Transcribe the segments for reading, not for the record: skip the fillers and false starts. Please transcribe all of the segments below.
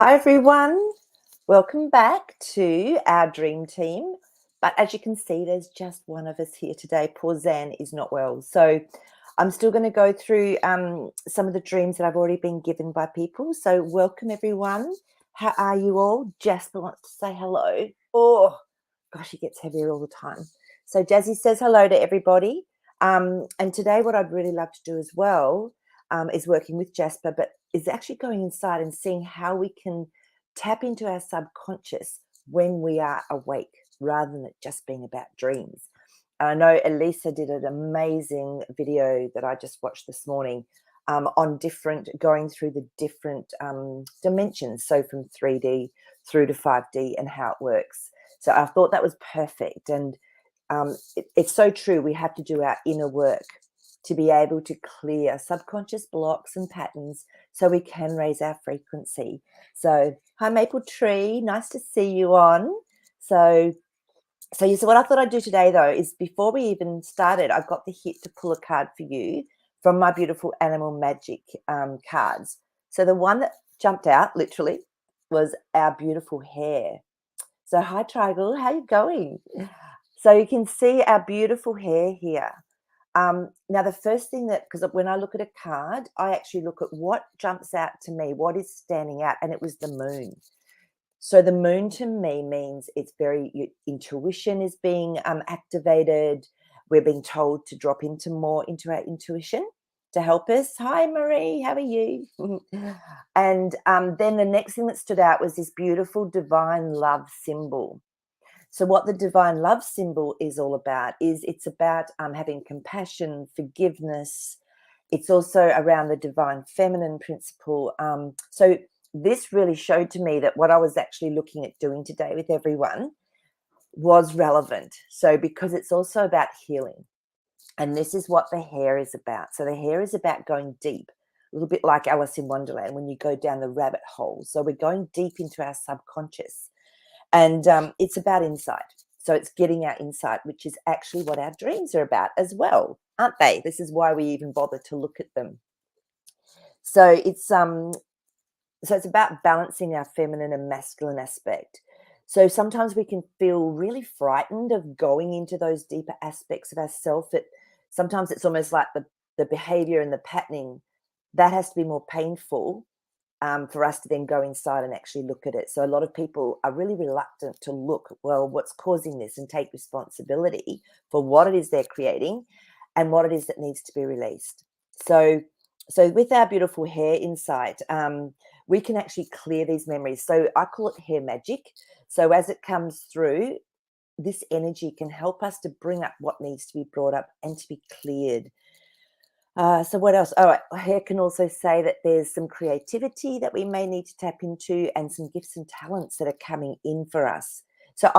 Hi everyone, welcome back to our dream team. But as you can see, there's just one of us here today. Poor Zan is not well. So I'm still going to go through some of the dreams that I've already been given by people. So welcome everyone. How are you all? Jasper wants to say hello. Oh, gosh, he gets heavier all the time. So Jazzy says hello to everybody. And today what I'd really love to do as well is working with Jasper, but is actually going inside and seeing how we can tap into our subconscious when we are awake rather than it just being about dreams. And I know Elisa did an amazing video that I just watched this morning on going through the different dimensions. So from 3D through to 5D and how it works. So I thought that was perfect. And it's so true. We have to do our inner work to be able to clear subconscious blocks and patterns so we can raise our frequency. So, hi Maple Tree, nice to see you on. So what I thought I'd do today though is before we even started, I got the hit to pull a card for you from my beautiful animal magic cards. So the one that jumped out literally was our beautiful hare. So hi Trigal, how you going? So you can see our beautiful hare here. Now, the first thing because when I look at a card, I actually look at what jumps out to me, what is standing out, and it was the moon. So the moon to me means it's your intuition is being activated. We're being told to drop into our intuition to help us. Hi, Maree, how are you? And then the next thing that stood out was this beautiful divine love symbol. So what the divine love symbol is all about is it's about having compassion, forgiveness. It's also around the divine feminine principle. So this really showed to me that what I was actually looking at doing today with everyone was relevant. So because it's also about healing. And this is what the hare is about. So the hare is about going deep, a little bit like Alice in Wonderland when you go down the rabbit hole. So we're going deep into our subconscious. And it's about insight. So it's getting our insight, which is actually what our dreams are about as well, aren't they? This is why we even bother to look at them. So it's about balancing our feminine and masculine aspect. So sometimes we can feel really frightened of going into those deeper aspects of ourselves. Sometimes it's almost like the behavior and the patterning that has to be more painful for us to then go inside and actually look at it. So a lot of people are really reluctant to look, well, what's causing this and take responsibility for what it is they're creating and what it is that needs to be released. So with our beautiful hair insight, we can actually clear these memories. So I call it hair magic. So as it comes through, this energy can help us to bring up what needs to be brought up and to be cleared. So what else? Oh, hair can also say that there's some creativity that we may need to tap into and some gifts and talents that are coming in for us. So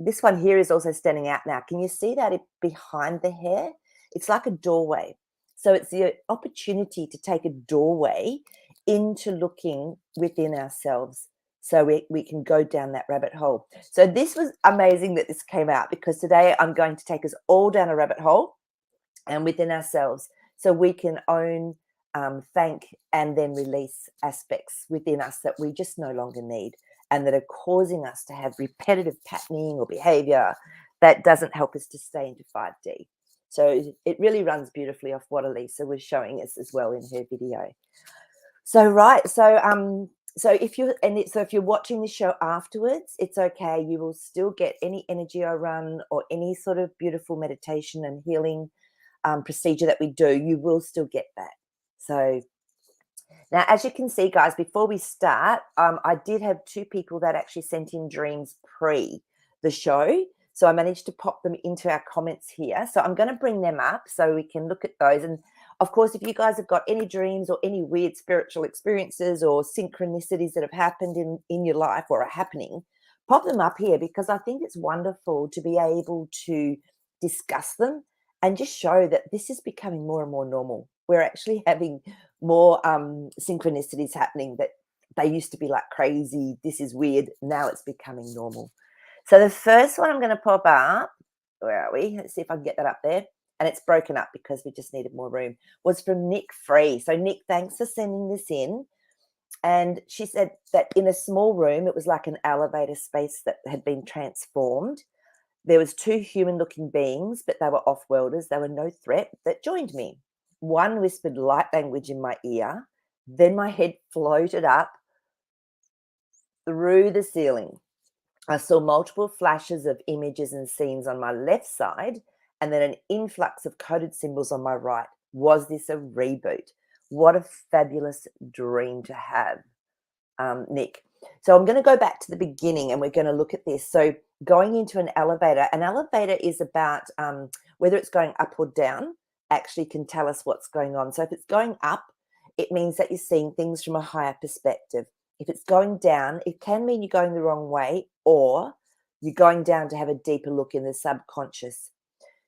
this one here is also standing out now. Can you see that behind the hair? It's like a doorway. So it's the opportunity to take a doorway into looking within ourselves so we can go down that rabbit hole. So this was amazing that this came out because today I'm going to take us all down a rabbit hole and within ourselves so we can own, thank, and then release aspects within us that we just no longer need and that are causing us to have repetitive patterning or behavior that doesn't help us to stay into 5D. So it really runs beautifully off what Elisa was showing us as well in her video. So if you're watching the show afterwards, it's okay. You will still get any energy I run or any sort of beautiful meditation and healing procedure that we do. You will still get that. So now, as you can see, guys, before we start, I did have 2 people that actually sent in dreams pre the show. So I managed to pop them into our comments here. So I'm going to bring them up so we can look at those. And of course, if you guys have got any dreams or any weird spiritual experiences or synchronicities that have happened in your life or are happening, pop them up here because I think it's wonderful to be able to discuss them and just show that this is becoming more and more normal. We're actually having more synchronicities happening that they used to be like crazy. This is weird. Now it's becoming normal. So the first one I'm going to pop up, where are we? Let's see if I can get that up there. And it's broken up because we just needed more room, was from Nick Free. So Nick, thanks for sending this in. And she said that in a small room, it was like an elevator space that had been transformed. There was two human-looking beings, but they were off-worlders. They were no threat that joined me. One whispered light language in my ear. Then my head floated up through the ceiling. I saw multiple flashes of images and scenes on my left side, and then an influx of coded symbols on my right. Was this a reboot? What a fabulous dream to have, Nick. So I'm going to go back to the beginning and we're going to look at this. So going into an elevator is about whether it's going up or down, actually can tell us what's going on. So if it's going up, it means that you're seeing things from a higher perspective. If it's going down, it can mean you're going the wrong way, or you're going down to have a deeper look in the subconscious.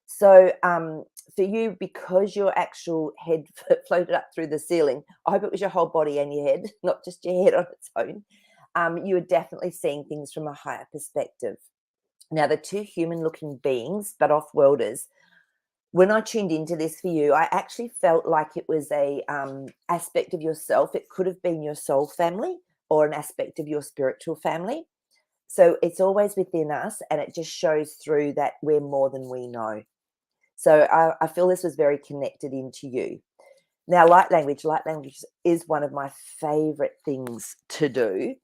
So for you, because your actual head floated up through the ceiling, I hope it was your whole body and your head, not just your head on its own. You are definitely seeing things from a higher perspective. Now, the two human-looking beings, but off-worlders, when I tuned into this for you, I actually felt like it was a aspect of yourself. It could have been your soul family or an aspect of your spiritual family. So it's always within us, and it just shows through that we're more than we know. So I feel this was very connected into you. Now, light language is one of my favorite things to do.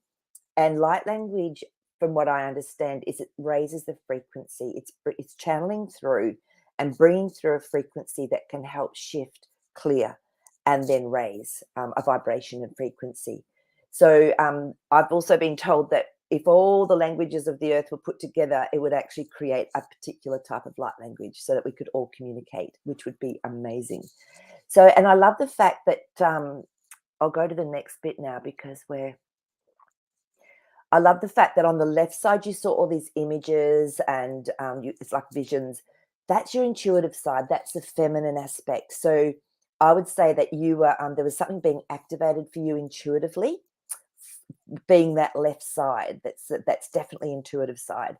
And light language, from what I understand, is it raises the frequency. It's channeling through and bringing through a frequency that can help shift, clear, and then raise a vibration and frequency. So I've also been told that if all the languages of the earth were put together, it would actually create a particular type of light language so that we could all communicate, which would be amazing. So, and I love the fact that I'll go to the next bit now because I love the fact that on the left side, you saw all these images and it's like visions. That's your intuitive side. That's the feminine aspect. So I would say that you were, there was something being activated for you intuitively, being that left side. That's definitely intuitive side.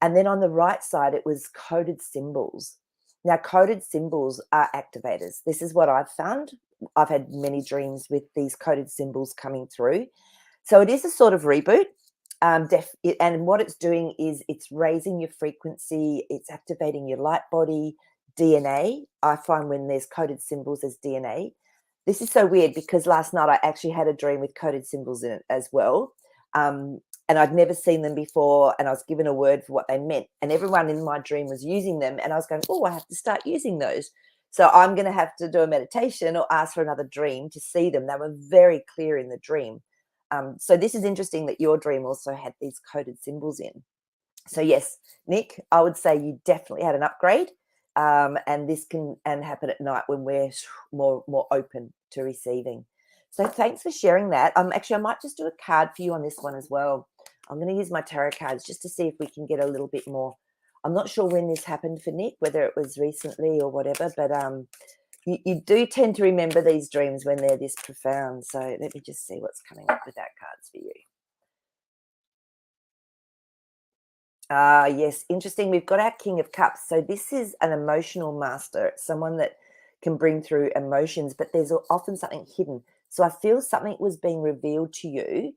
And then on the right side, it was coded symbols. Now, coded symbols are activators. This is what I've found. I've had many dreams with these coded symbols coming through. So it is a sort of reboot. And what it's doing is it's raising your frequency. It's activating your light body, DNA. I find when there's coded symbols as DNA. This is so weird because last night I actually had a dream with coded symbols in it as well. And I'd never seen them before, and I was given a word for what they meant. And everyone in my dream was using them, and I was going, oh, I have to start using those. So I'm going to have to do a meditation or ask for another dream to see them. They were very clear in the dream. So this is interesting that your dream also had these coded symbols in. So yes, Nick, I would say you definitely had an upgrade. And this can happen at night when we're more open to receiving. So thanks for sharing that. Actually, I might just do a card for you on this one as well. I'm going to use my tarot cards just to see if we can get a little bit more. I'm not sure when this happened for Nick, whether it was recently or whatever, but you do tend to remember these dreams when they're this profound. So let me just see what's coming up with that cards for you. Yes, interesting. We've got our King of Cups. So this is an emotional master. It's someone that can bring through emotions, but there's often something hidden. So I feel something was being revealed to you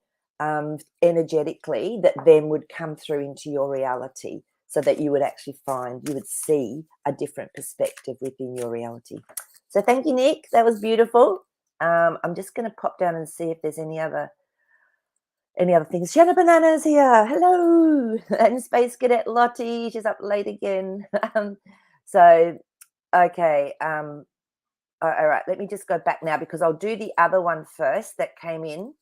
energetically that then would come through into your reality so that you would actually you would see a different perspective within your reality. So thank you, Nick. That was beautiful. I'm just going to pop down and see if there's any other things. Shanna Banana's here. Hello. And Space Cadet Lottie. She's up late again. So, okay. All right. Let me just go back now because I'll do the other one first that came in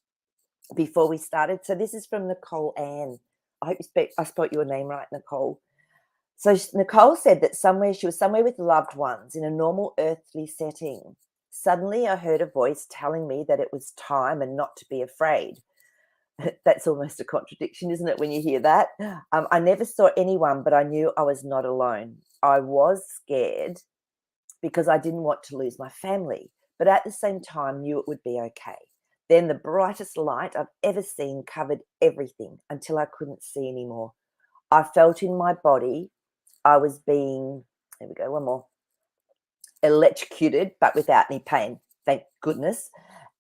before we started. So this is from Nicole Ann. I hope I spelled your name right, Nicole. So Nicole said that she was somewhere with loved ones in a normal earthly setting. Suddenly I heard a voice telling me that it was time and not to be afraid. That's almost a contradiction, isn't it, when you hear that? I never saw anyone, but I knew I was not alone. I was scared because I didn't want to lose my family, but at the same time knew it would be okay. Then the brightest light I've ever seen covered everything until I couldn't see anymore. I felt in my body I was being, there we go, one more, electrocuted, but without any pain, thank goodness.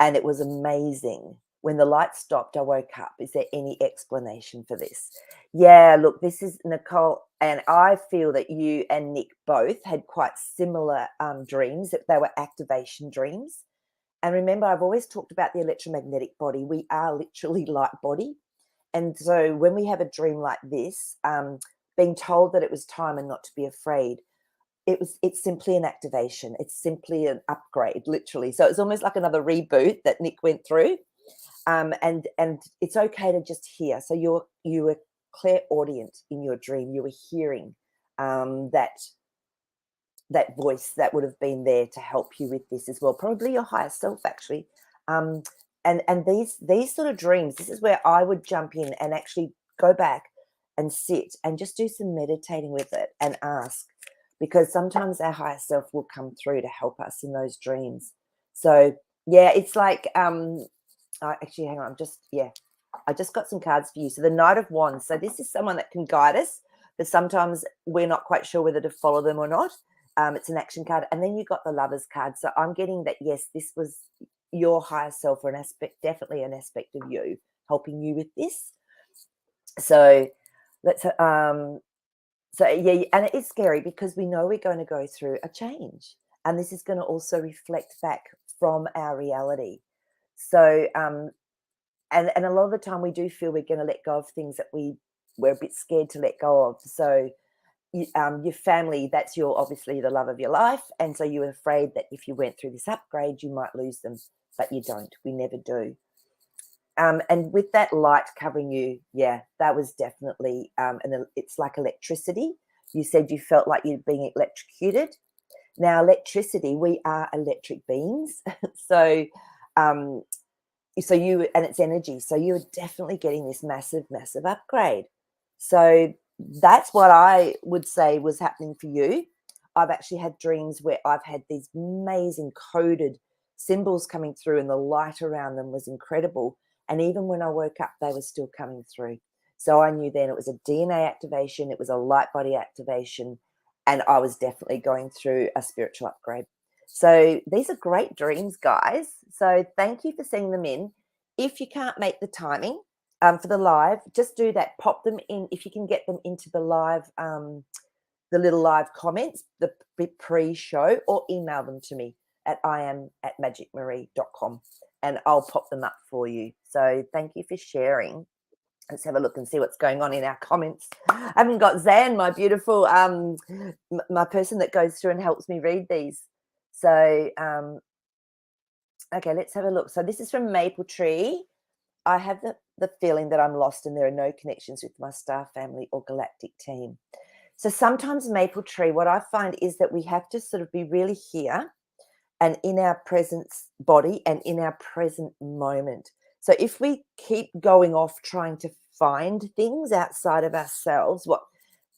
And it was amazing. When the light stopped, I woke up. Is there any explanation for this? Yeah, look, this is Nicole, and I feel that you and Nick both had quite similar dreams, that they were activation dreams. And remember, I've always talked about the electromagnetic body. We are literally light body. And so when we have a dream like this, being told that it was time and not to be afraid, it's simply an activation. It's simply an upgrade, literally. So it's almost like another reboot that Nick went through. And it's okay to just hear. So you were clairaudient in your dream. You were hearing that voice that would have been there to help you with this as well. Probably your higher self, actually. Um, and these sort of dreams, this is where I would jump in and actually go back and sit and just do some meditating with it and ask, because sometimes our higher self will come through to help us in those dreams. So yeah, it's like actually, hang on, I just got some cards for you. So the Knight of Wands. So this is someone that can guide us, but sometimes we're not quite sure whether to follow them or not. It's an action card. And then you got the Lovers card. So I'm getting that, yes, this was your higher self, or an aspect, definitely an aspect of you helping you with this. So let's so yeah, and it is scary because we know we're going to go through a change, and this is going to also reflect back from our reality. So and a lot of the time we do feel we're going to let go of things that we're a bit scared to let go of. So your family, that's obviously the love of your life, and so you're afraid that if you went through this upgrade you might lose them, but you don't. We never do. And with that light covering you, yeah, that was definitely and it's like electricity. You said you felt like you're being electrocuted. Now electricity, we are electric beings. So you, and it's energy, so you're definitely getting this massive upgrade. So that's what I would say was happening for you. I've actually had dreams where I've had these amazing coded symbols coming through, and the light around them was incredible, and even when I woke up they were still coming through. So I knew then it was a DNA activation, it was a light body activation, and I was definitely going through a spiritual upgrade. So these are great dreams, guys. So thank you for sending them in. If you can't make the timing for the live, just do that. Pop them in if you can get them into the live, the little live comments, the pre-show, or email them to me at iam@magicmaree.com, and I'll pop them up for you. So thank you for sharing. Let's have a look and see what's going on in our comments. I haven't got Zan, my beautiful, my person that goes through and helps me read these. So, okay, let's have a look. So this is from Maple Tree. I have the feeling that I'm lost and there are no connections with my star family or galactic team. So sometimes Maple Tree, what I find is that we have to sort of be really here and in our present body and in our present moment. So if we keep going off trying to find things outside of ourselves,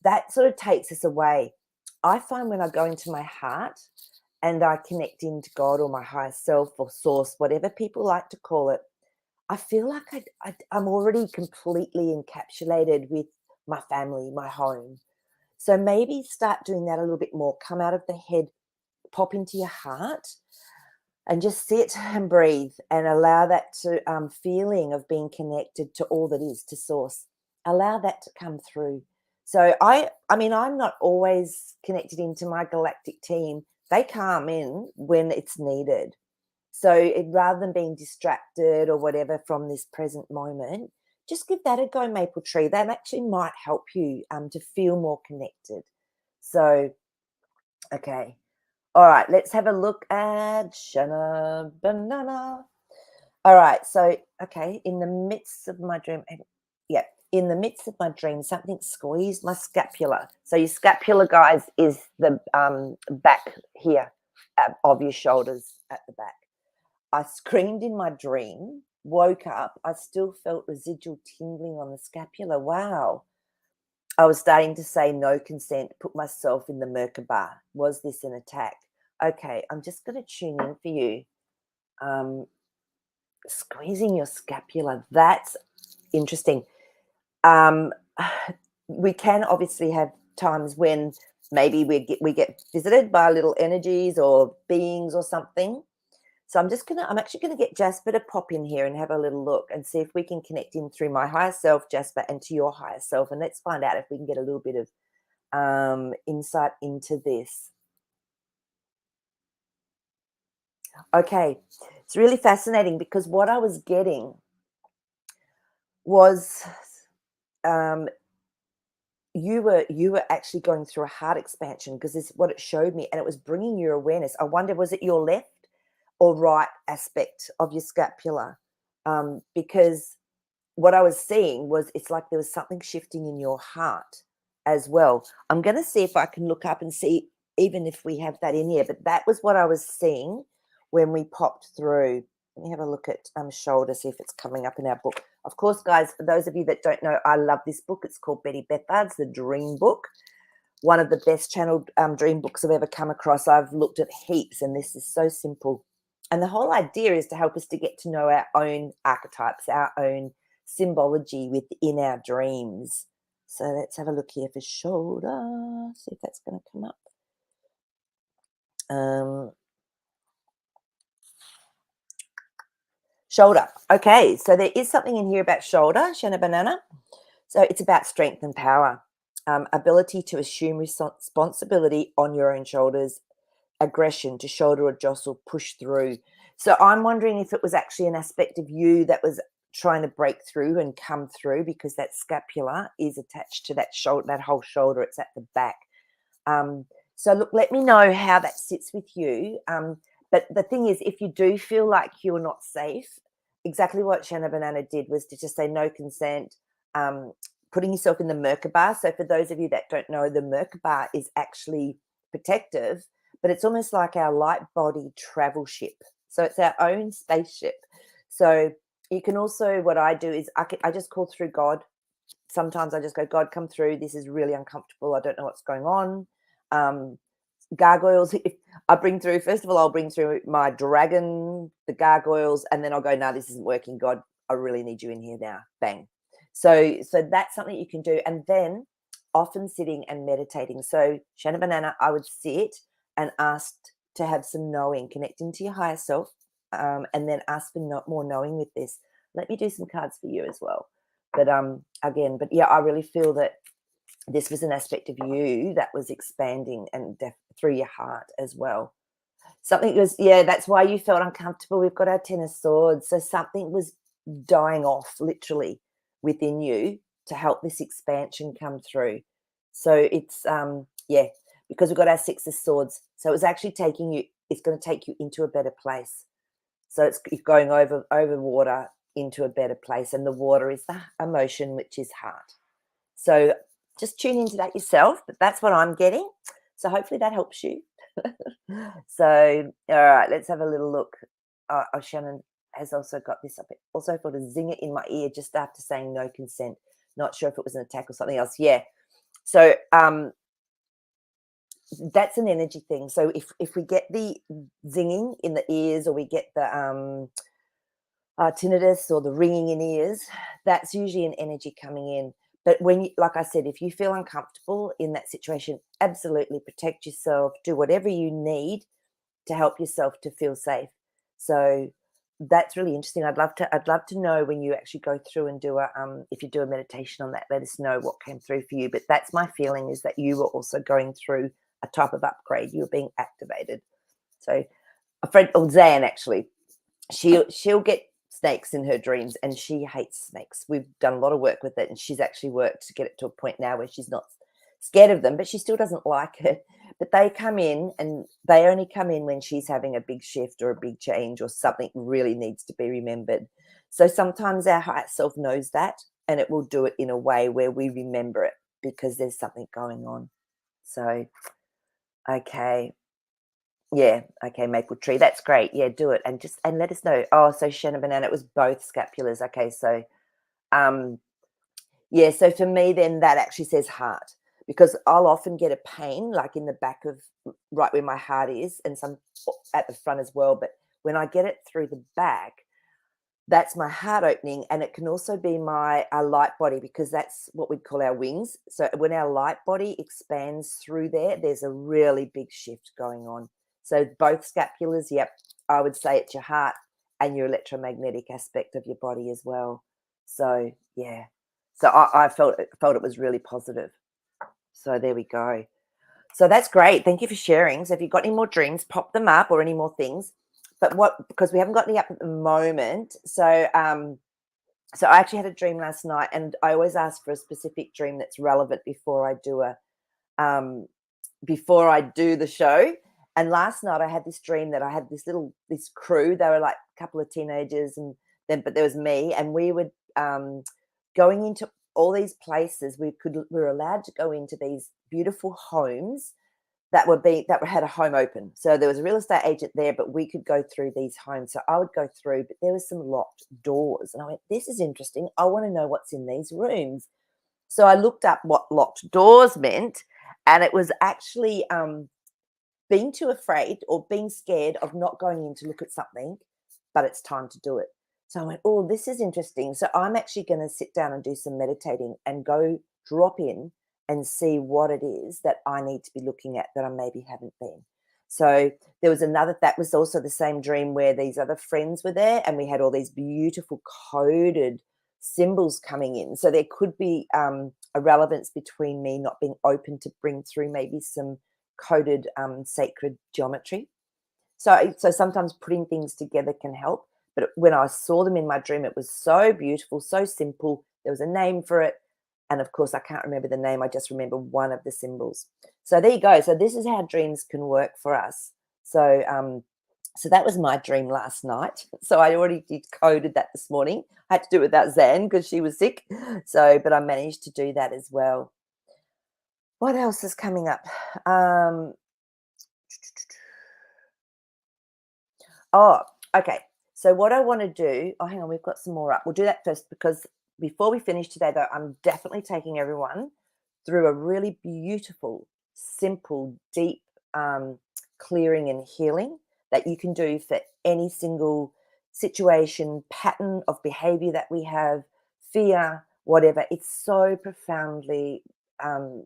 that sort of takes us away. I find when I go into my heart and I connect into God or my higher self or source, whatever people like to call it, I feel like I'm already completely encapsulated with my family, my home. So maybe start doing that a little bit more. Come out of the head, pop into your heart, and just sit and breathe and allow that to feeling of being connected to all that is, to source. Allow that to come through. So I mean, I'm not always connected into my galactic team. They come in when it's needed. So rather than being distracted or whatever from this present moment, just give that a go, Maple Tree. That actually might help you to feel more connected. So, okay. All right, let's have a look at Shanna Banana. All right, so, okay, in the midst of my dream, in the midst of my dream, something squeezed my scapula. So your scapula, guys, is the back here of your shoulders at the back. I screamed in my dream, woke up, I still felt residual tingling on the scapula. Wow. I was starting to say no consent, put myself in the Merkaba. Was this an attack? Okay, I'm just going to tune in for you. Squeezing your scapula, that's interesting. We can obviously have times when maybe we get visited by little energies or beings or something. So I'm actually gonna get Jasper to pop in here and have a little look and see if we can connect in through my higher self, Jasper, and to your higher self. And let's find out if we can get a little bit of insight into this. Okay, it's really fascinating because what I was getting was um, you were actually going through a heart expansion because this is what it showed me, and it was bringing your awareness. I wonder, was it your left or right aspect of your scapula? Because what I was seeing was it's like there was something shifting in your heart as well. I'm going to see if I can look up and see even if we have that in here, but that was what I was seeing when we popped through. Let me have a look at shoulder, see if it's coming up in our book. Of course, guys, for those of you that don't know, I love this book. It's called Betty Bethard's The Dream Book. One of the best channeled dream books I've ever come across. I've looked at heaps, and this is so simple. And the whole idea is to help us to get to know our own archetypes, our own symbology within our dreams. So let's have a look here for shoulder, see if that's going to come up. Shoulder. Okay, so there is something in here about shoulder, Shanna Banana. So it's about strength and power, ability to assume responsibility on your own shoulders, aggression to shoulder or jostle, push through. So I'm wondering if it was actually an aspect of you that was trying to break through and come through, because that scapula is attached to that shoulder, that whole shoulder. It's at the back. So look, let me know how that sits with you. But the thing is, if you do feel like you're not safe, exactly what Shanna Banana did was to just say no consent, putting yourself in the Merkaba. So for those of you that don't know, the Merkaba is actually protective, but it's almost like our light body travel ship. So it's our own spaceship. So you can also, what I do is I just call through God. Sometimes I just go, God, come through. This is really uncomfortable. I don't know what's going on. Gargoyles, if I bring through, first of all, I'll bring through my dragon, the gargoyles, and then I'll go, no, this isn't working. God, I really need you in here now. Bang. So that's something you can do. And then often sitting and meditating. So Shanna Banana, I would sit and ask to have some knowing, connecting to your higher self, and then ask for more knowing with this. Let me do some cards for you as well. But again, but yeah, I really feel that this was an aspect of you that was expanding and through your heart as well. Something was, yeah, that's why you felt uncomfortable. We've got our Ten of Swords. So something was dying off literally within you to help this expansion come through. So it's, yeah, because we've got our Six of Swords. So it was actually taking you, it's going to take you into a better place. So it's going over water into a better place. And the water is the emotion, which is heart. So just tune into that yourself, but that's what I'm getting. So hopefully that helps you. So, all right, let's have a little look. Shannon has also got this up. Also felt a zinger in my ear just after saying no consent. Not sure if it was an attack or something else. Yeah. So that's an energy thing. So if we get the zinging in the ears, or we get the tinnitus or the ringing in ears, that's usually an energy coming in. But when you, like I said, if you feel uncomfortable in that situation, absolutely protect yourself, do whatever you need to help yourself to feel safe. So that's really interesting. I'd love to know when you actually go through and do if you do a meditation on that, let us know what came through for you. But that's my feeling, is that you were also going through a type of upgrade. You were being activated. So a friend, Zan, actually, she'll get snakes in her dreams, and she hates snakes. We've done a lot of work with it, and she's actually worked to get it to a point now where she's not scared of them, but she still doesn't like it. But they come in, and they only come in when she's having a big shift or a big change, or something really needs to be remembered. So sometimes our higher self knows that, and it will do it in a way where we remember it because there's something going on. So okay. Yeah, okay, maple tree. That's great. Yeah, do it and let us know. Oh, so Shanna Banana, it was both scapulas. Okay, so yeah, so for me then that actually says heart, because I'll often get a pain like in the back of right where my heart is, and some at the front as well. But when I get it through the back, that's my heart opening, and it can also be our light body, because that's what we'd call our wings. So when our light body expands through there, there's a really big shift going on. So both scapulas, yep, I would say it's your heart and your electromagnetic aspect of your body as well. So yeah, so I felt it was really positive. So there we go. So that's great. Thank you for sharing. So if you've got any more dreams, pop them up or any more things. But what, because we haven't got any up at the moment. So I actually had a dream last night, and I always ask for a specific dream that's relevant um before I do the show. And last night I had this dream that I had this crew. They were like a couple of teenagers, and then but there was me, and we were going into all these places. We were allowed to go into these beautiful homes that had a home open. So there was a real estate agent there, but we could go through these homes. So I would go through, but there was some locked doors, and I went, "This is interesting. I want to know what's in these rooms." So I looked up what locked doors meant, and it was actually being too afraid or being scared of not going in to look at something, but it's time to do it. So I went, "Oh, this is interesting." So I'm actually going to sit down and do some meditating and go drop in and see what it is that I need to be looking at that I maybe haven't been. So there was another, that was also the same dream where these other friends were there, and we had all these beautiful coded symbols coming in. So there could be a relevance between me not being open to bring through maybe some coded sacred geometry. So sometimes putting things together can help. But when I saw them in my dream, it was so beautiful, so simple. There was a name for it. And of course, I can't remember the name. I just remember one of the symbols. So there you go. So this is how dreams can work for us. So that was my dream last night. So I already decoded that this morning. I had to do it without Zan because she was sick. So, but I managed to do that as well. What else is coming up? Um, Oh, okay. So what I want to do, oh, hang on, we've got some more up. We'll do that first because before we finish today, though, I'm definitely taking everyone through a really beautiful, simple, deep clearing and healing that you can do for any single situation, pattern of behavior that we have, fear, whatever. It's so profoundly um,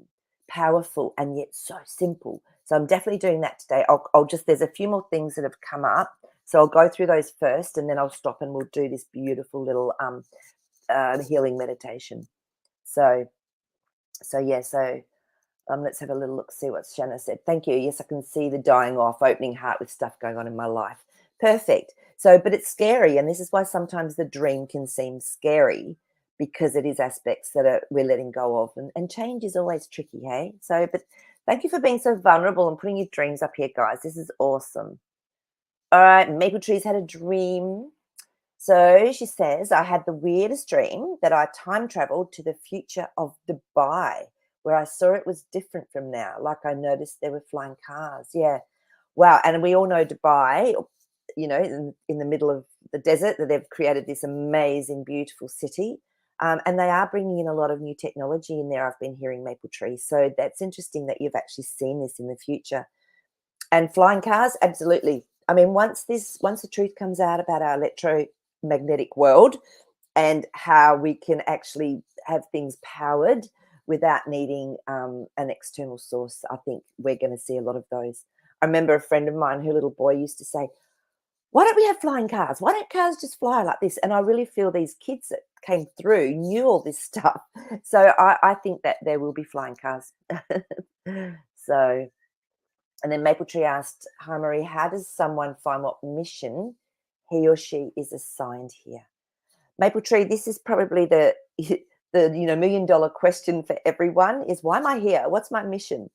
powerful and yet so simple. So I'm definitely doing that today. I'll just, there's a few more things that have come up. So I'll go through those first, and then I'll stop and we'll do this beautiful little healing meditation. So, let's have a little look, see what Shanna said. Thank you. Yes, I can see the dying off, opening heart with stuff going on in my life. Perfect. So, but it's scary, and this is why sometimes the dream can seem scary, because it is aspects that we're letting go of, and change is always tricky, hey? So, but thank you for being so vulnerable and putting your dreams up here, guys. This is awesome. All right, Maple Tree's had a dream. So she says, I had the weirdest dream that I time traveled to the future of Dubai, where I saw it was different from now. Like I noticed there were flying cars. Yeah. Wow. And we all know Dubai, in the middle of the desert, that they've created this amazing, beautiful city. And they are bringing in a lot of new technology in there. I've been hearing, Maple Tree. So that's interesting that you've actually seen this in the future. And flying cars, absolutely. I mean, once the truth comes out about our electromagnetic world and how we can actually have things powered without needing an external source, I think we're going to see a lot of those. I remember a friend of mine, her little boy used to say, "Why don't we have flying cars? Why don't cars just fly like this?" And I really feel these kids that came through knew all this stuff. So I think that there will be flying cars. So, and then Maple Tree asked, "Hi Maree, how does someone find what mission he or she is assigned here?" Maple Tree, this is probably the the $1 million question for everyone: is why am I here? What's my mission?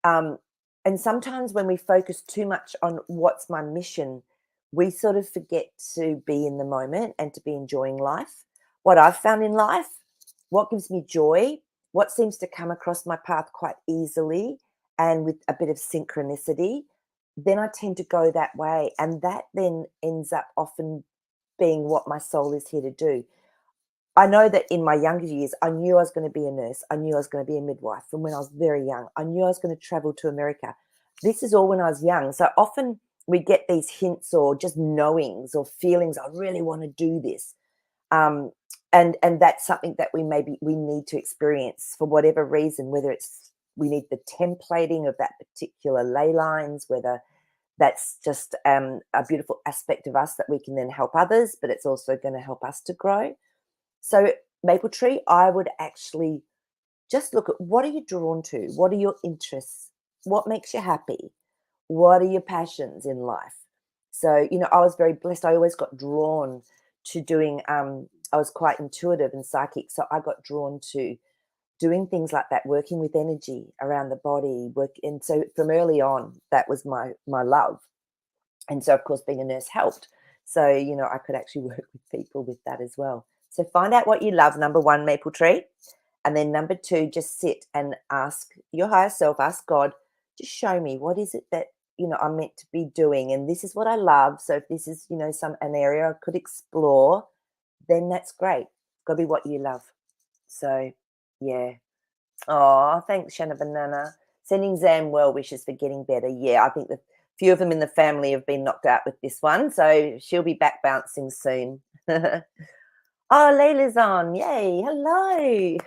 Um, and sometimes when we focus too much on what's my mission, we sort of forget to be in the moment and to be enjoying life. What I've found in life, what gives me joy, what seems to come across my path quite easily and with a bit of synchronicity, then I tend to go that way. And that then ends up often being what my soul is here to do. I know that in my younger years, I knew I was going to be a nurse. I knew I was going to be a midwife from when I was very young. I knew I was going to travel to America. This is all when I was young. So often we get these hints or just knowings or feelings, I really want to do this. Um, and that's something that we need to experience for whatever reason, whether it's we need the templating of that particular ley lines, whether that's just a beautiful aspect of us that we can then help others, but it's also going to help us to grow. So maple tree, I would actually just look at, what are you drawn to? What are your interests? What makes you happy? What are your passions in life? So, I was very blessed. I always got drawn to doing, I was quite intuitive and psychic. So I got drawn to doing things like that, working with energy around the body, and so from early on, that was my love. And so, of course, being a nurse helped. So, I could actually work with people with that as well. So find out what you love, number one, maple tree. And then number two, just sit and ask your higher self, ask God, just show me, what is it that, I'm meant to be doing? And this is what I love. So if this is, an area I could explore, then that's great. It's got to be what you love. So, yeah. Oh, thanks, Shanna Banana. Sending Zan well wishes for getting better. Yeah, I think the few of them in the family have been knocked out with this one, so she'll be back bouncing soon. Oh, Layla's on. Yay. Hello.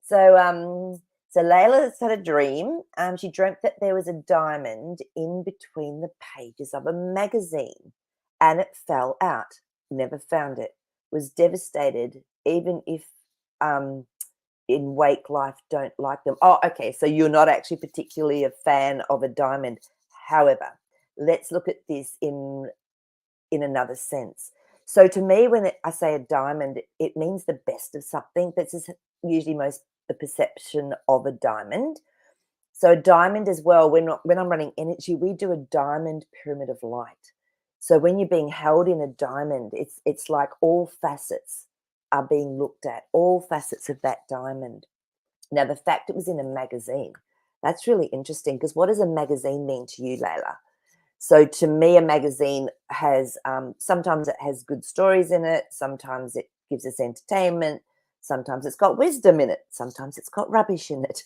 So Layla's had a dream. She dreamt that there was a diamond in between the pages of a magazine and it fell out. Never found it. Was devastated, even if in wake life don't like them. Oh, okay. So you're not actually particularly a fan of a diamond. However, let's look at this in another sense. So to me, when I say a diamond, it means the best of something. This is usually most the perception of a diamond. So a diamond as well, when I'm running energy, we do a diamond pyramid of light. So when you're being held in a diamond, it's like all facets are being looked at, all facets of that diamond. Now, the fact it was in a magazine, that's really interesting, because what does a magazine mean to you, Layla? So to me, a magazine has, sometimes it has good stories in it. Sometimes it gives us entertainment. Sometimes it's got wisdom in it. Sometimes it's got rubbish in it.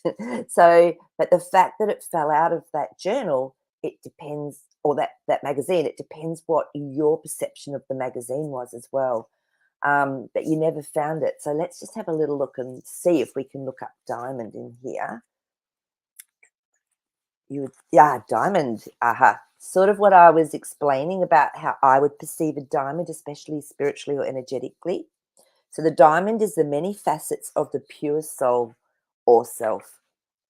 So, but the fact that it fell out of that journal, it depends, or that magazine, it depends what your perception of the magazine was as well. But you never found it. So let's just have a little look and see if we can look up diamond in here. Diamond. Aha. Sort of what I was explaining about how I would perceive a diamond, especially spiritually or energetically. So the diamond is the many facets of the pure soul or self.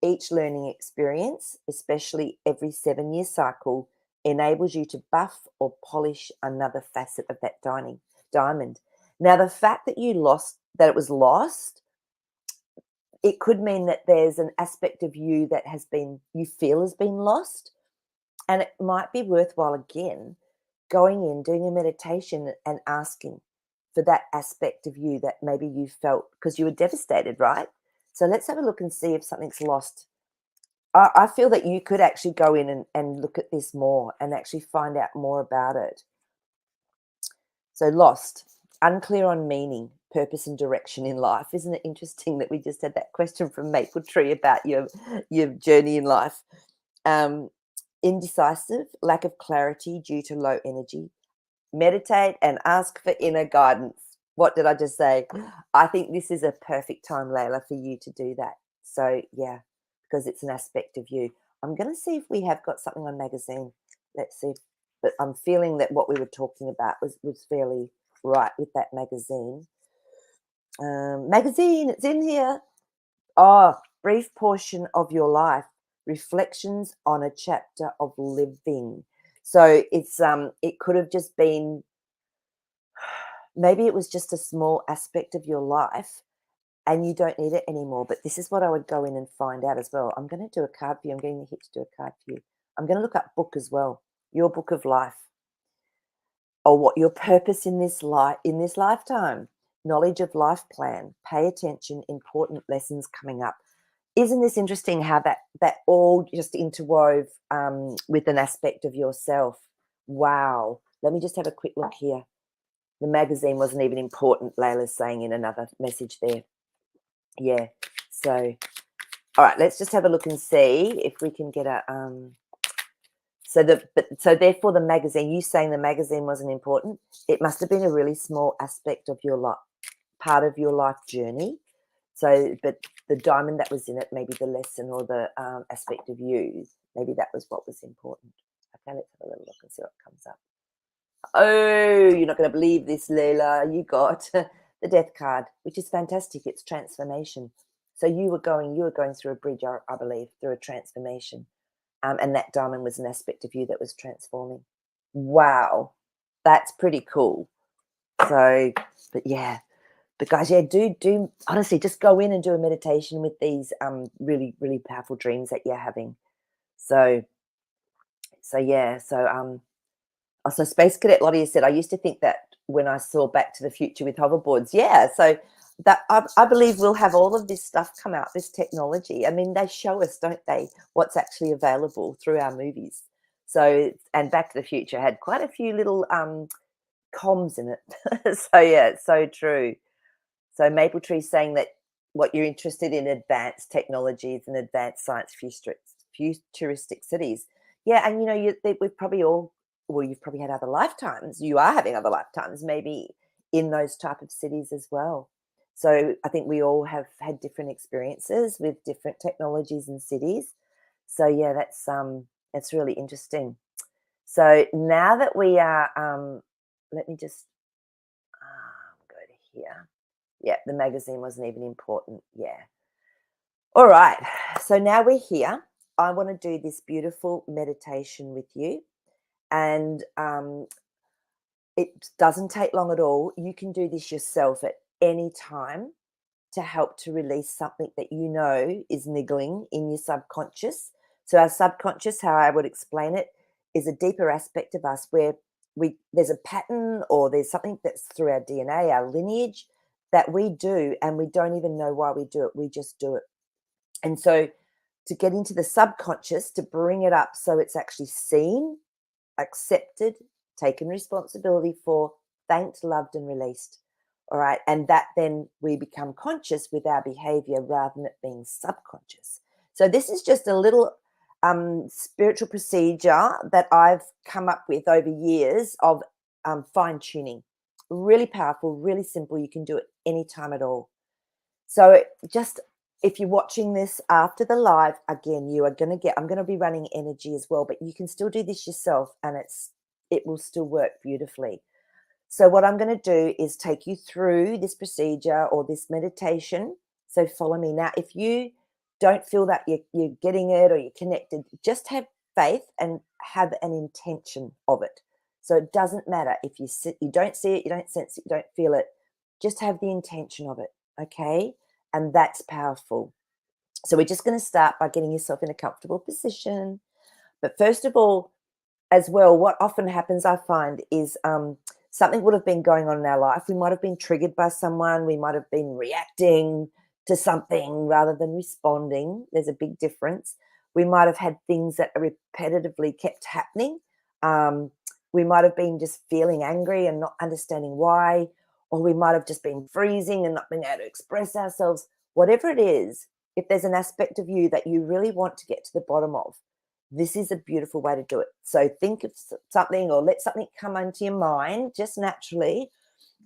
Each learning experience, especially every 7-year cycle, enables you to buff or polish another facet of that diamond. Now, the fact that it was lost, it could mean that there's an aspect of you that you feel has been lost. And it might be worthwhile, again, going in, doing a meditation and asking for that aspect of you that maybe you felt, because you were devastated, right? So let's have a look and see if something's lost. I feel that you could actually go in and look at this more and actually find out more about it. So lost, unclear on meaning, purpose and direction in life. Isn't it interesting that we just had that question from Maple Tree about your journey in life? Indecisive, lack of clarity due to low energy. Meditate and ask for inner guidance. What did I just say? I think this is a perfect time, Layla, for you to do that. So, yeah, because it's an aspect of you. I'm going to see if we have got something on magazine. Let's see. But I'm feeling that what we were talking about was fairly right with that magazine. Magazine, it's in here. Oh, brief portion of your life. Reflections on a chapter of living. So it could have just been, maybe it was just a small aspect of your life and you don't need it anymore. But this is what I would go in and find out as well. I'm going to do a card for you. I'm getting the hit to do a card for you. I'm going to look up book as well, your book of life, or what your purpose in this lifetime. Knowledge of life plan. Pay attention. Important lessons coming up. Isn't this interesting how that all just interwove with an aspect of yourself? Wow. Let me just have a quick look here. The magazine wasn't even important, Layla's saying in another message there. Yeah. So, all right, let's just have a look and see if we can get a so therefore the magazine, you saying the magazine wasn't important, it must have been a really small aspect of your life, part of your life journey. So, but the diamond that was in it, maybe the lesson or the aspect of you, maybe that was what was important. Okay, let's have a little look and see what comes up. Oh, you're not going to believe this, Leila. You got the death card, which is fantastic. It's transformation. So you were going through a bridge, I believe, through a transformation. And that diamond was an aspect of you that was transforming. Wow, that's pretty cool. So, but yeah, but guys, yeah, do honestly just go in and do a meditation with these really really powerful dreams that you're having. So yeah, so Space Cadet Lottie said, I used to think that when I saw Back to the Future with hoverboards. Yeah, so that I believe we'll have all of this stuff come out, this technology. I mean, they show us, don't they, what's actually available through our movies. So, and Back to the Future had quite a few little comms in it. So yeah, it's so true. So Maple Tree saying that what you're interested in advanced technologies and advanced science futuristic cities. Yeah, and we've probably all, well, you've probably had other lifetimes. You are having other lifetimes, maybe in those type of cities as well. So I think we all have had different experiences with different technologies and cities. So yeah, that's really interesting. So now that we are, let me just go to here. Yeah, the magazine wasn't even important. Yeah. All right. So now we're here. I want to do this beautiful meditation with you. And it doesn't take long at all. You can do this yourself at any time to help to release something that you know is niggling in your subconscious. So our subconscious, how I would explain it, is a deeper aspect of us where there's a pattern or there's something that's through our DNA, our lineage that we do and we don't even know why we do it. We just do it. And so to get into the subconscious, to bring it up so it's actually seen, accepted, taken responsibility for, thanked, loved, and released. All right. And that then we become conscious with our behavior rather than it being subconscious. So this is just a little spiritual procedure that I've come up with over years of fine tuning. Really powerful, really simple. You can do it anytime at all. So just if you're watching this after the live, again, you are going to I'm going to be running energy as well, but you can still do this yourself and it will still work beautifully. So what I'm going to do is take you through this procedure or this meditation. So follow me. Now, if you don't feel that you're getting it or you're connected, just have faith and have an intention of it. So it doesn't matter if you don't see it, you don't sense it, you don't feel it. Just have the intention of it, okay? And that's powerful. So we're just going to start by getting yourself in a comfortable position. But first of all, as well, what often happens, I find, is something would have been going on in our life. We might have been triggered by someone. We might have been reacting to something rather than responding. There's a big difference. We might have had things that are repetitively kept happening. We might have been just feeling angry and not understanding why, or we might have just been freezing and not being able to express ourselves. Whatever it is, if there's an aspect of you that you really want to get to the bottom of, this is a beautiful way to do it. So think of something or let something come into your mind just naturally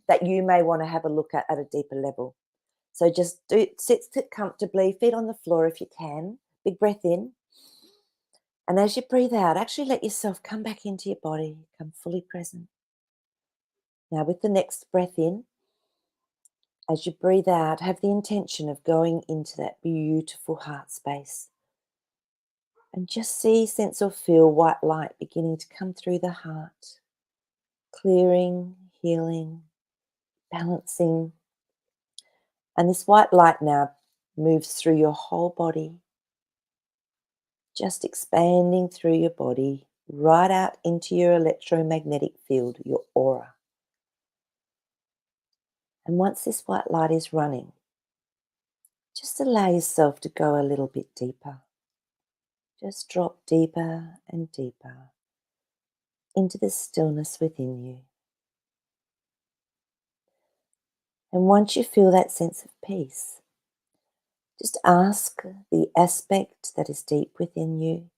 that you may want to have a look at a deeper level. So just sit comfortably, feet on the floor if you can. Big breath in. And as you breathe out, actually let yourself come back into your body, come fully present. Now with the next breath in, as you breathe out, have the intention of going into that beautiful heart space. And just see, sense or feel white light beginning to come through the heart, clearing, healing, balancing. And this white light now moves through your whole body, just expanding through your body, right out into your electromagnetic field, your aura. And once this white light is running, just allow yourself to go a little bit deeper. Just drop deeper and deeper into the stillness within you. And once you feel that sense of peace, just ask the aspect that is deep within you,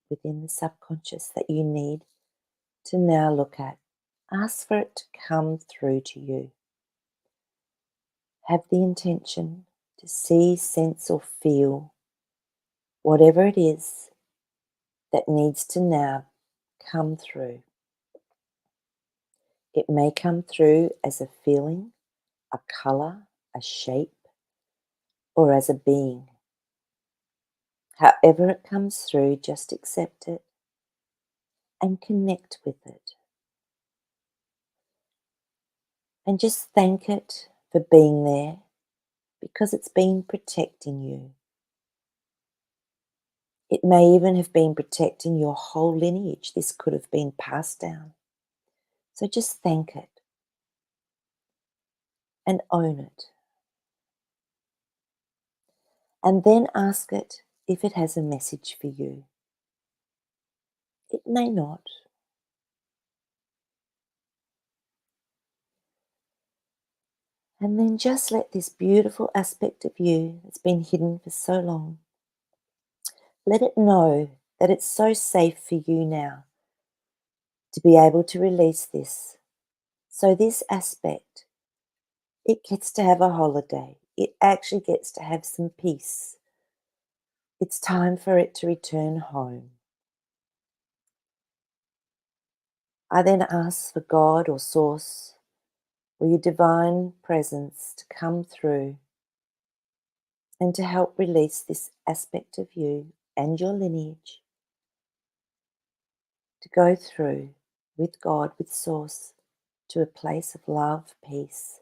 within the subconscious that you need to now look at. Ask for it to come through to you. Have the intention to see, sense, or feel whatever it is that needs to now come through. It may come through as a feeling, a colour, a shape, or as a being. However it comes through, just accept it and connect with it. And just thank it for being there because it's been protecting you. It may even have been protecting your whole lineage. This could have been passed down. So just thank it and own it. And then ask it if it has a message for you. It may not. And then just let this beautiful aspect of you that's been hidden for so long, let it know that it's so safe for you now to be able to release this. So this aspect, it gets to have a holiday. It actually gets to have some peace. It's time for it to return home. I then ask for God or Source or your divine presence to come through and to help release this aspect of you and your lineage to go through with God, with Source, to a place of love, peace,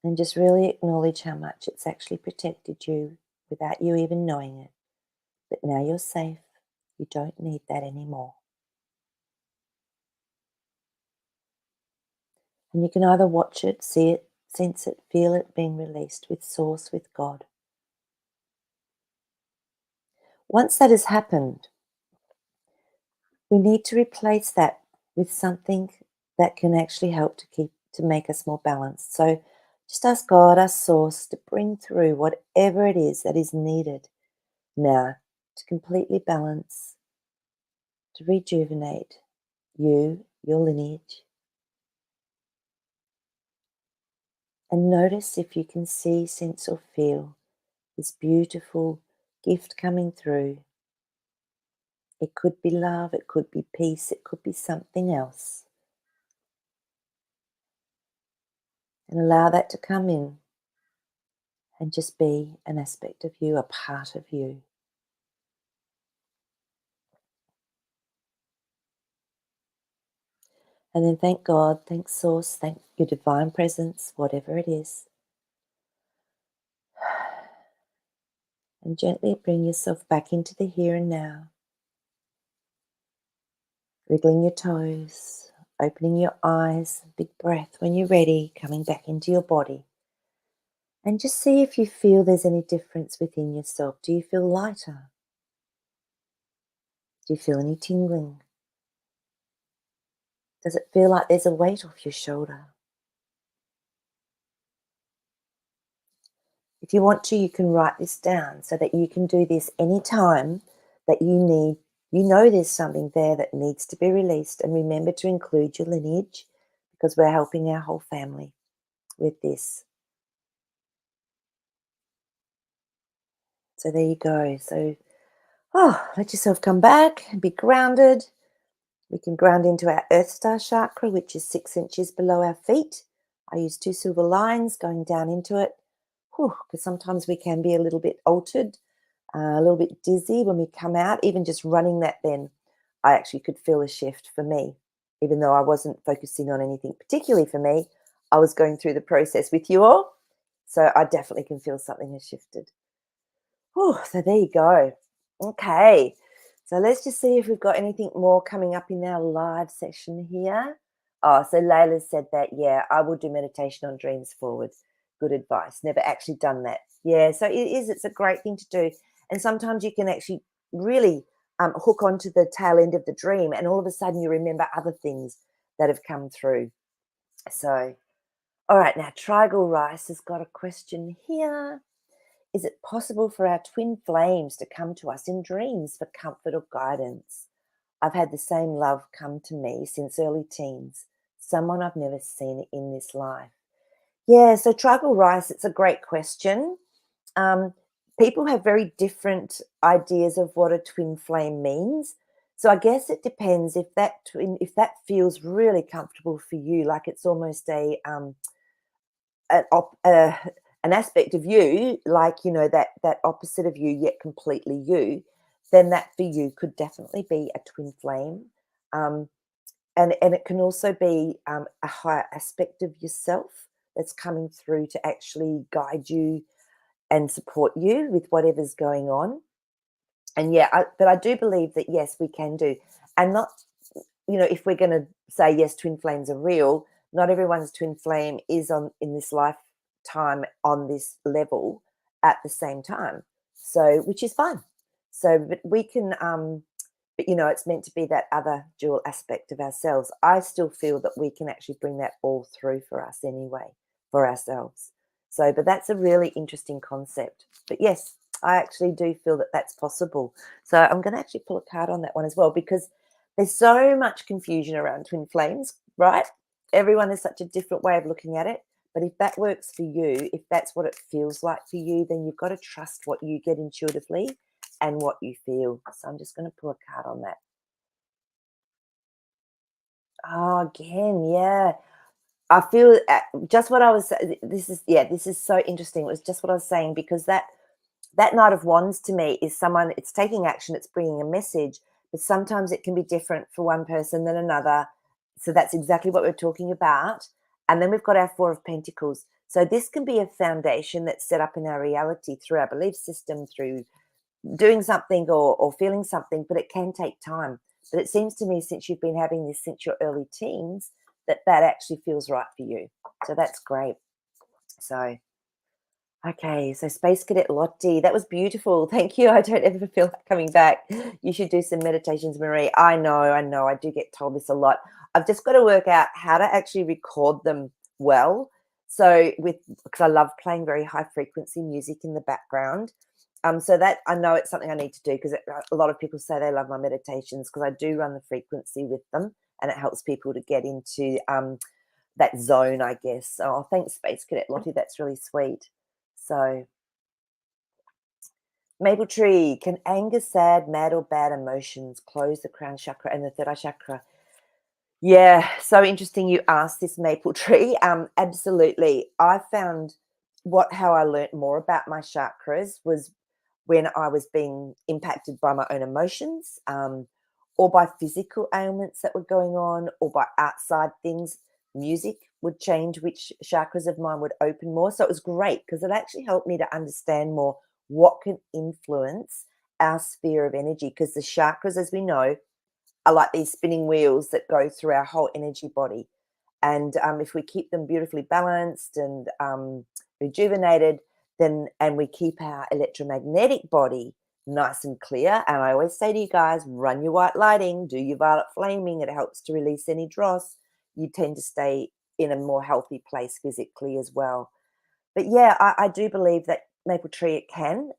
and just really acknowledge how much it's actually protected you without you even knowing it. But now you're safe. You don't need that anymore. And you can either watch it, see it, sense it, feel it being released with Source, with God. Once that has happened, we need to replace that with something that can actually help to make us more balanced. So just ask God, ask Source, to bring through whatever it is that is needed now to completely balance, to rejuvenate you, your lineage. And notice if you can see, sense, or feel this beautiful gift coming through. It could be love, it could be peace, it could be something else. And allow that to come in and just be an aspect of you, a part of you. And then thank God, thank Source, thank your divine presence, whatever it is. And gently bring yourself back into the here and now. Wriggling your toes, opening your eyes, big breath when you're ready, coming back into your body. And just see if you feel there's any difference within yourself. Do you feel lighter? Do you feel any tingling? Does it feel like there's a weight off your shoulder? If you want to, you can write this down so that you can do this anytime that you know there's something there that needs to be released. And remember to include your lineage because we're helping our whole family with this. So there you go. So, let yourself come back and be grounded. We can ground into our Earth Star chakra, which is 6 inches below our feet. I use 2 silver lines going down into it, because sometimes we can be a little bit altered, a little bit dizzy when we come out. Even just running that then, I actually could feel a shift for me. Even though I wasn't focusing on anything particularly for me, I was going through the process with you all. So I definitely can feel something has shifted. So there you go. Okay. So let's just see if we've got anything more coming up in our live session here. Oh, so Layla said that, yeah, I will do meditation on dreams forward. Good advice. Never actually done that. Yeah, so it's a great thing to do. And sometimes you can actually really hook onto the tail end of the dream and all of a sudden you remember other things that have come through. So, all right, now Trigal Rice has got a question here. Is it possible for our twin flames to come to us in dreams for comfort or guidance? I've had the same love come to me since early teens, someone I've never seen in this life. Yeah, so Tribal Rice, it's a great question. Um, people have very different ideas of what a twin flame means. So I guess it depends if that feels really comfortable for you, like it's almost an, op, an aspect of you, like that opposite of you, yet completely you. Then that for you could definitely be a twin flame, um, and it can also be a higher aspect of yourself that's coming through to actually guide you and support you with whatever's going on. And yeah, but I do believe that yes, we can do, and not, if we're going to say yes, twin flames are real. Not everyone's twin flame is on in this lifetime on this level at the same time. So, which is fine. So, but we can, but it's meant to be that other dual aspect of ourselves. I still feel that we can actually bring that all through for us anyway, for ourselves. So, but that's a really interesting concept. But yes, I actually do feel that that's possible. So I'm going to actually pull a card on that one as well, because there's so much confusion around twin flames, right? Everyone has such a different way of looking at it. But if that works for you, if that's what it feels like for you, then you've got to trust what you get intuitively and what you feel. So I'm just going to pull a card on that. Oh, again, yeah. I feel just what I was. This is so interesting. It was just what I was saying, because that Knight of Wands to me is someone, it's taking action, it's bringing a message, but sometimes it can be different for one person than another. So that's exactly what we're talking about. And then we've got our Four of Pentacles. So this can be a foundation that's set up in our reality through our belief system, through doing something or feeling something, but it can take time. But it seems to me, since you've been having this since your early teens, that actually feels right for you. So that's great. So okay, so Space Cadet Lottie, that was beautiful. Thank you. I don't ever feel like coming back. You should do some meditations, Maree. I know. I do get told this a lot. I've just got to work out how to actually record them well. So because I love playing very high frequency music in the background. So that I know it's something I need to do, because a lot of people say they love my meditations because I do run the frequency with them, and it helps people to get into that zone, I guess. Oh, thanks, Space Cadet Lottie. That's really sweet. So, Maple Tree, can anger, sad, mad, or bad emotions close the crown chakra and the third eye chakra? Yeah, so interesting you asked this, Maple Tree. Absolutely. I found how I learnt more about my chakras was when I was being impacted by my own emotions, or by physical ailments that were going on, or by outside things. Music would change which chakras of mine would open more. So it was great because it actually helped me to understand more what can influence our sphere of energy. Because the chakras, as we know, are like these spinning wheels that go through our whole energy body. And if we keep them beautifully balanced and rejuvenated, and we keep our electromagnetic body nice and clear. And I always say to you guys, run your white lighting, do your violet flaming. It helps to release any dross. You tend to stay in a more healthy place physically as well. But yeah, I do believe that Maple Tree, it can.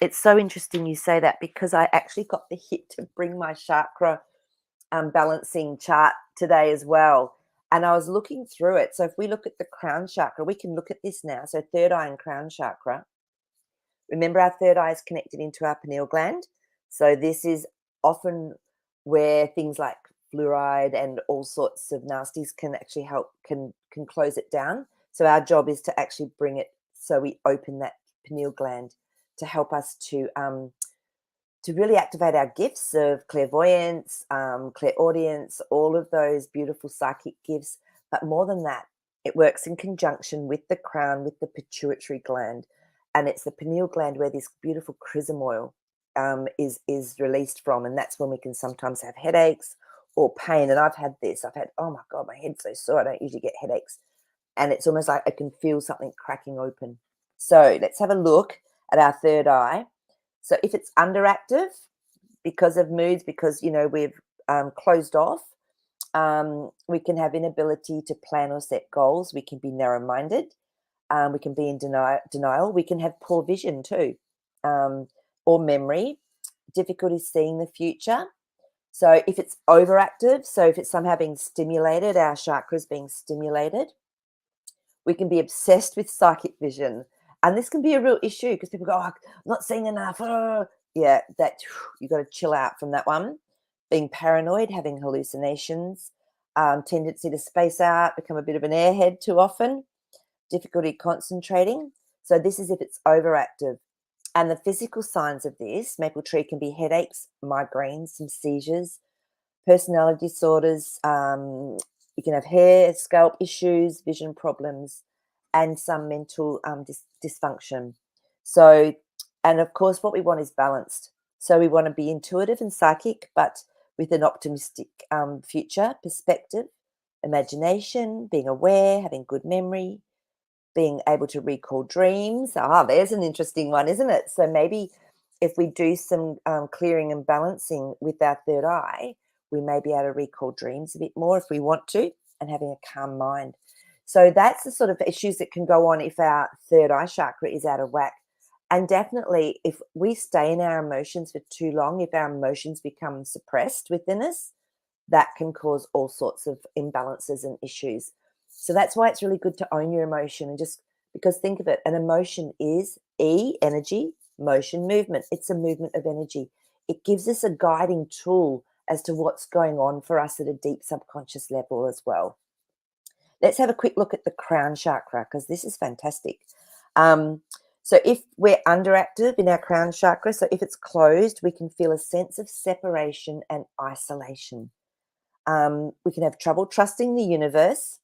It's so interesting you say that, because I actually got the hit to bring my chakra balancing chart today as well. And I was looking through it. So if we look at the crown chakra, we can look at this now. So third eye and crown chakra. Remember, our third eye is connected into our pineal gland. So this is often where things like fluoride and all sorts of nasties can actually help, can close it down. So our job is to actually bring it, so we open that pineal gland to help us to really activate our gifts of clairvoyance, clairaudience, all of those beautiful psychic gifts. But more than that, it works in conjunction with the crown, with the pituitary gland. And it's the pineal gland where this beautiful chrism oil is released from. And that's when we can sometimes have headaches or pain. And I've had this. Oh my God, my head's so sore. I don't usually get headaches. And it's almost like I can feel something cracking open. So let's have a look at our third eye. So if it's underactive because of moods, because, we've closed off, we can have inability to plan or set goals. We can be narrow-minded. We can be in denial. We can have poor vision too, or memory, difficulty seeing the future. So if it's overactive, so if it's somehow being stimulated, our chakras being stimulated, we can be obsessed with psychic vision. And this can be a real issue because people go, oh, I'm not seeing enough. Yeah, that you got to chill out from that one. Being paranoid, having hallucinations, tendency to space out, become a bit of an airhead too often, difficulty concentrating. So this is if it's overactive. And the physical signs of this maple tree can be headaches, migraines, some seizures, personality disorders. You can have hair, scalp issues, vision problems, and some mental dysfunction. So, and of course, what we want is balanced. So we want to be intuitive and psychic, but with an optimistic future perspective, imagination, being aware, having good memory, being able to recall dreams. Ah, there's an interesting one, isn't it? So maybe if we do some clearing and balancing with our third eye, we may be able to recall dreams a bit more if we want to, and having a calm mind. So that's the sort of issues that can go on if our third eye chakra is out of whack. And definitely, if we stay in our emotions for too long, if our emotions become suppressed within us, that can cause all sorts of imbalances and issues. So that's why it's really good to own your emotion, and just because think of it, an emotion is energy, motion, movement. It's a movement of energy. It gives us a guiding tool as to what's going on for us at a deep subconscious level as well. Let's have a quick look at the crown chakra because this is fantastic. So if we're underactive in our crown chakra, so if it's closed, we can feel a sense of separation and isolation. We can have trouble trusting the universe,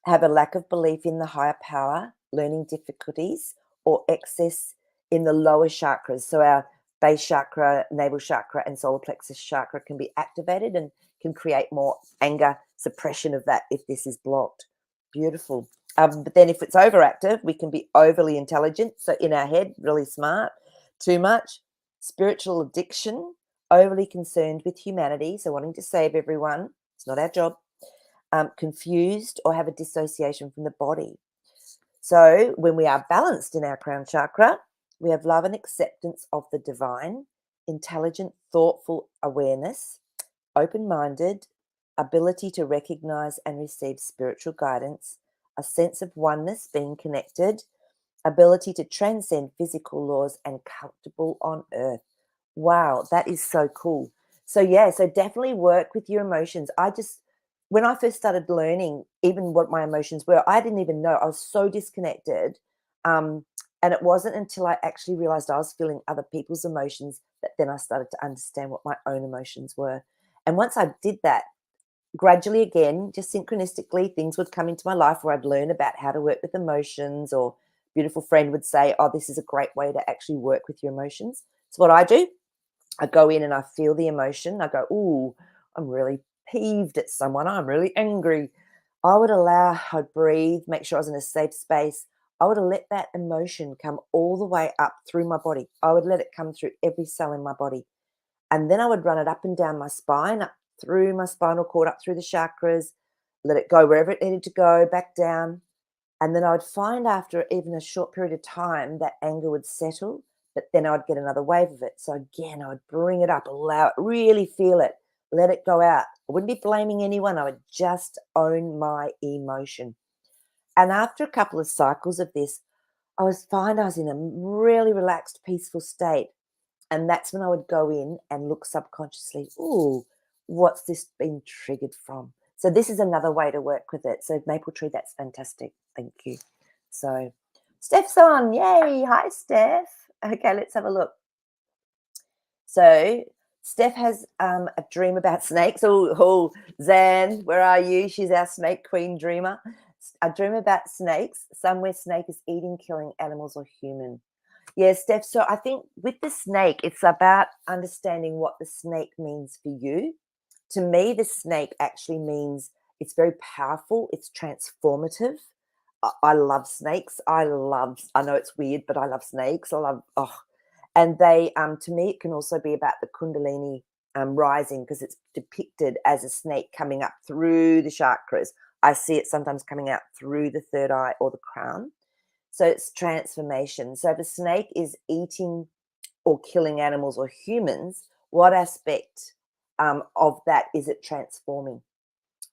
have a lack of belief in the higher power, learning difficulties, or excess in the lower chakras. So our base chakra, navel chakra, and solar plexus chakra can be activated and can create more anger, suppression of that if this is blocked. Beautiful. But then if it's overactive, we can be overly intelligent. So in our head, really smart, too much, spiritual addiction, overly concerned with humanity, so wanting to save everyone. It's not our job. Confused or have a dissociation from the body. So when we are balanced in our crown chakra, we have love and acceptance of the divine, intelligent, thoughtful awareness, open-minded, ability to recognize and receive spiritual guidance, a sense of oneness, being connected, ability to transcend physical laws, and comfortable on earth. Wow, that is so cool. So yeah, so definitely work with your emotions. When I first started learning even what my emotions were, I didn't even know. I was so disconnected. And it wasn't until I actually realized I was feeling other people's emotions that then I started to understand what my own emotions were. And once I did that, gradually again, just synchronistically, things would come into my life where I'd learn about how to work with emotions, or a beautiful friend would say, oh, this is a great way to actually work with your emotions. So what I do, I go in and I feel the emotion. I go, ooh, I'm really peeved at someone. I'm really angry. I'd breathe, make sure I was in a safe space. I would let that emotion come all the way up through my body. I would let it come through every cell in my body. And then I would run it up and down my spine, up through my spinal cord, up through the chakras, let it go wherever it needed to go, back down. And then I would find after even a short period of time that anger would settle, but then I'd get another wave of it. So again, I would bring it up, allow it, really feel it, let it go out. I wouldn't be blaming anyone. I would just own my emotion. And after a couple of cycles of this, I was in a really relaxed, peaceful state. And that's when I would go in and look subconsciously, ooh, what's this been triggered from? So this is another way to work with it. So maple tree, that's fantastic. Thank you. So Steph's on. Yay. Hi, Steph. Okay, let's have a look. So Steph has a dream about snakes. Oh, Zan, where are you? She's our snake queen dreamer. A dream about snakes, somewhere snake is eating, killing animals or human. Yeah, Steph. So I think with the snake, it's about understanding what the snake means for you. To me, the snake actually means it's very powerful. It's transformative. I love snakes. I know it's weird, but I love snakes. And they, to me, it can also be about the Kundalini rising, because it's depicted as a snake coming up through the chakras. I see it sometimes coming out through the third eye or the crown. So it's transformation. So if a snake is eating or killing animals or humans, what aspect of that is it transforming?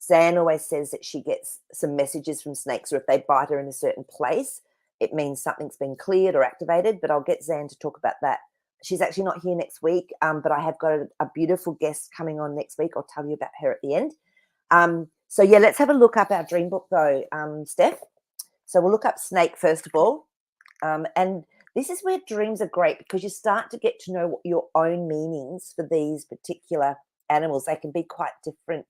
Zan always says that she gets some messages from snakes, or if they bite her in a certain place, it means something's been cleared or activated, but I'll get Zan to talk about that. She's actually not here next week, but I have got a beautiful guest coming on next week. I'll tell you about her at the end. So yeah, let's have a look up our dream book though, Steph. So we'll look up snake first of all. And this is where dreams are great because you start to get to know what your own meanings for these particular animals. They can be quite different,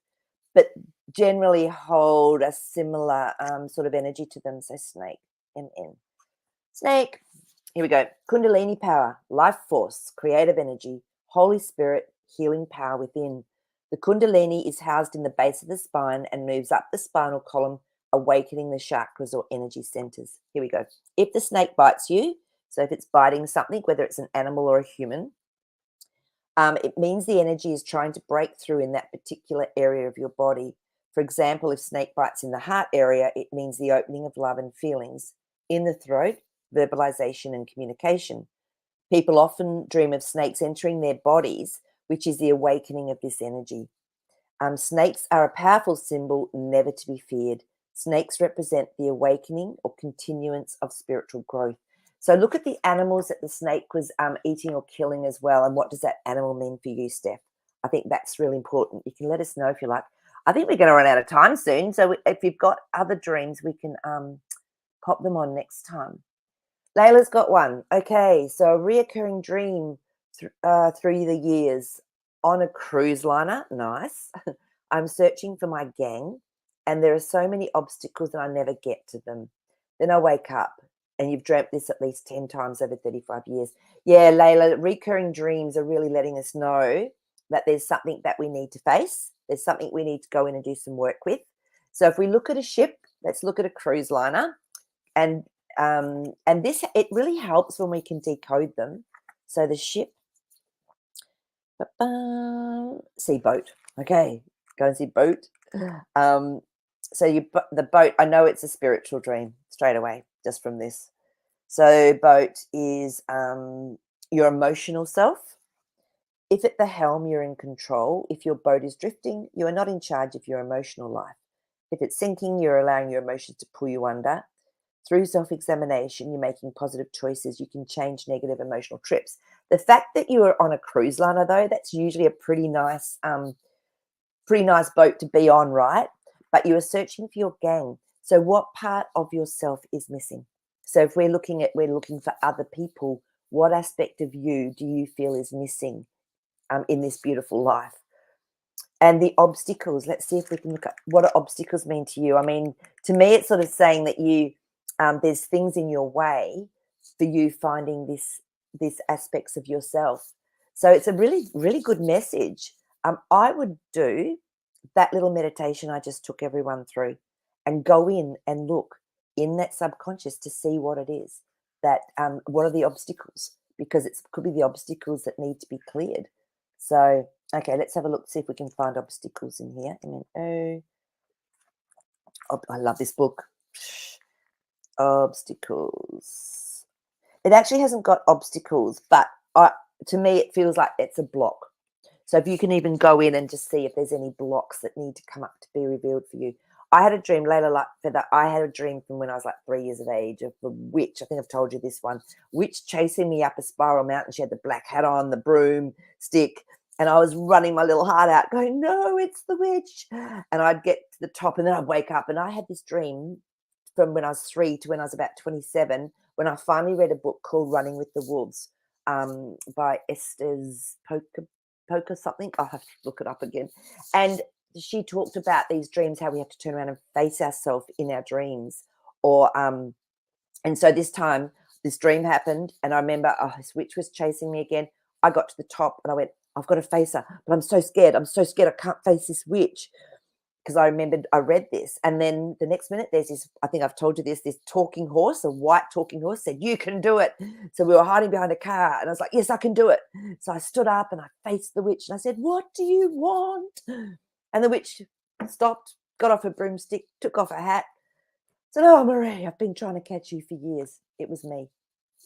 but generally hold a similar sort of energy to them. So snake, MN. Snake, here we go. Kundalini power, life force, creative energy, Holy Spirit, healing power within. The Kundalini is housed in the base of the spine and moves up the spinal column, awakening the chakras or energy centers. Here we go. If the snake bites you, so if it's biting something, whether it's an animal or a human, it means the energy is trying to break through in that particular area of your body. For example, if snake bites in the heart area, it means the opening of love and feelings. In the throat, verbalization and communication. People often dream of snakes entering their bodies, which is the awakening of this energy. Snakes are a powerful symbol, never to be feared. Snakes represent the awakening or continuance of spiritual growth. So look at the animals that the snake was eating or killing as well. And what does that animal mean for you, Steph? I think that's really important. You can let us know if you like. I think we're going to run out of time soon. So if you've got other dreams, we can pop them on next time. Layla's got one. Okay, so a reoccurring dream through the years on a cruise liner. Nice. I'm searching for my gang, and there are so many obstacles and I never get to them. Then I wake up, and you've dreamt this at least 10 times over 35 years. Yeah, Layla, recurring dreams are really letting us know that there's something that we need to face. There's something we need to go in and do some work with. So if we look at a ship, let's look at a cruise liner, and this, it really helps when we can decode them. So the ship, see boat. Okay, go and see boat. So the boat, I know it's a spiritual dream straight away just from this. So boat is your emotional self. If at the helm, you're in control. If your boat is drifting, you are not in charge of your emotional life. If it's sinking, you're allowing your emotions to pull you under. Through self-examination, you're making positive choices. You can change negative emotional trips. The fact that you are on a cruise liner, though, that's usually a pretty nice boat to be on, right? But you are searching for your gang. So what part of yourself is missing? So if we're looking for other people, what aspect of you do you feel is missing in this beautiful life? And the obstacles, let's see if we can look at what do obstacles mean to you. I mean, to me, it's sort of saying that there's things in your way for you finding these aspects of yourself. So it's a really, really good message. I would do that little meditation I just took everyone through and go in and look in that subconscious to see what it is that, what are the obstacles? Because it could be the obstacles that need to be cleared. So, okay, let's have a look, see if we can find obstacles in here. I love this book. Obstacles. It actually hasn't got obstacles, but to me, it feels like it's a block. So if you can even go in and just see if there's any blocks that need to come up to be revealed for you. I had a dream, Layla, like for that. I had a dream from when I was like 3 years of age of the witch. I think I've told you this one. Witch chasing me up a spiral mountain. She had the black hat on, the broom stick, and I was running my little heart out, going, "No, it's the witch!" And I'd get to the top, and then I'd wake up, and I had this dream from when I was 3 to when I was about 27, when I finally read a book called Running with the Wolves by Esther's Poker something. I'll have to look it up again. And she talked about these dreams, how we have to turn around and face ourselves in our dreams. And so this time, this dream happened, and I remember, this witch was chasing me again. I got to the top, and I went, I've got to face her, but I'm so scared. I'm so scared I can't face this witch. Because I remembered I read this. And then the next minute, there's this, I think I've told you this talking horse, a white talking horse said, "You can do it." So we were hiding behind a car, and I was like, "Yes, I can do it." So I stood up and I faced the witch, and I said, "What do you want?" And the witch stopped, got off her broomstick, took off her hat, said, "Oh, Maree, I've been trying to catch you for years." It was me.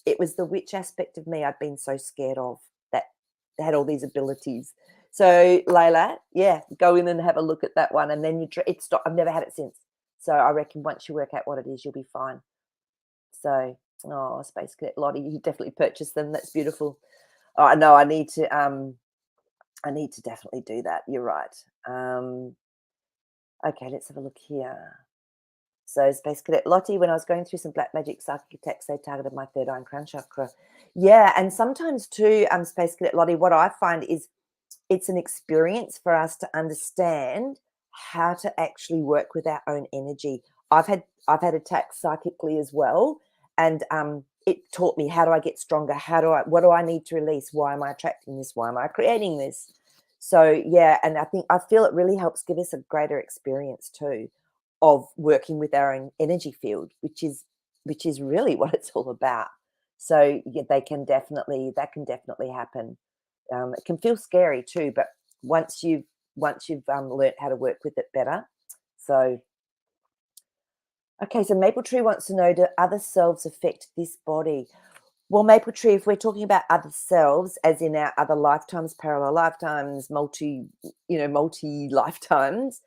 It was the witch aspect of me I'd been so scared of that had all these abilities. So Layla, yeah, go in and have a look at that one, and then it stopped. I've never had it since. So I reckon once you work out what it is, you'll be fine. So, oh, Space Cadet Lottie, you definitely purchased them. That's beautiful. Oh, I know. I need to definitely do that. You're right. Um, okay, let's have a look here. So, Space Cadet Lottie, when I was going through some black magic psychic attacks, they targeted my third eye and crown chakra. Yeah, and sometimes too, Space Cadet Lottie, what I find is it's an experience for us to understand how to actually work with our own energy. I've had attacks psychically as well, and it taught me, how do I get stronger? What do I need to release? Why am I attracting this? Why am I creating this? So yeah, and I feel it really helps give us a greater experience too of working with our own energy field, which is really what it's all about. So yeah, that can definitely happen. It can feel scary too, but once you've learnt how to work with it better. So, okay, so Maple Tree wants to know, do other selves affect this body? Well, Maple Tree, if we're talking about other selves, as in our other lifetimes, parallel lifetimes, multi lifetimes,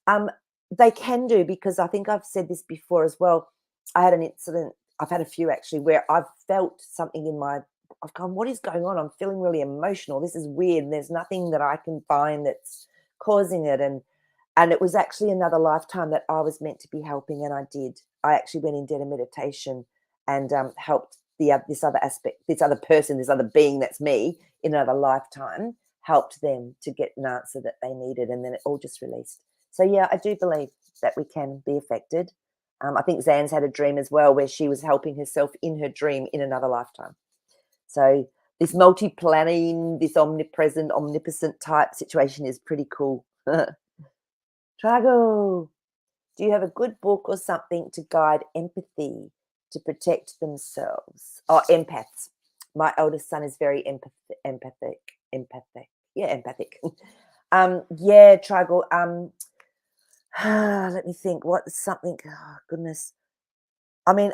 um, they can do, because I think I've said this before as well. I had an incident, I've had a few actually, where I've felt something in my, I've gone, what is going on? I'm feeling really emotional. This is weird. And there's nothing that I can find that's causing it. And it was actually another lifetime that I was meant to be helping, and I did. I actually went in dead in meditation and helped this other aspect, this other person, this other being that's me in another lifetime, helped them to get an answer that they needed, and then it all just released. So yeah, I do believe that we can be affected. I think Zan's had a dream as well where she was helping herself in her dream in another lifetime. So this multi-planning, this omnipresent, omnipotent type situation is pretty cool. Trago, do you have a good book or something to guide empathy to protect themselves? Oh, empaths. My eldest son is very empathic. Yeah, empathic. Yeah, Trago. Let me think. What's something? Oh, goodness. I mean,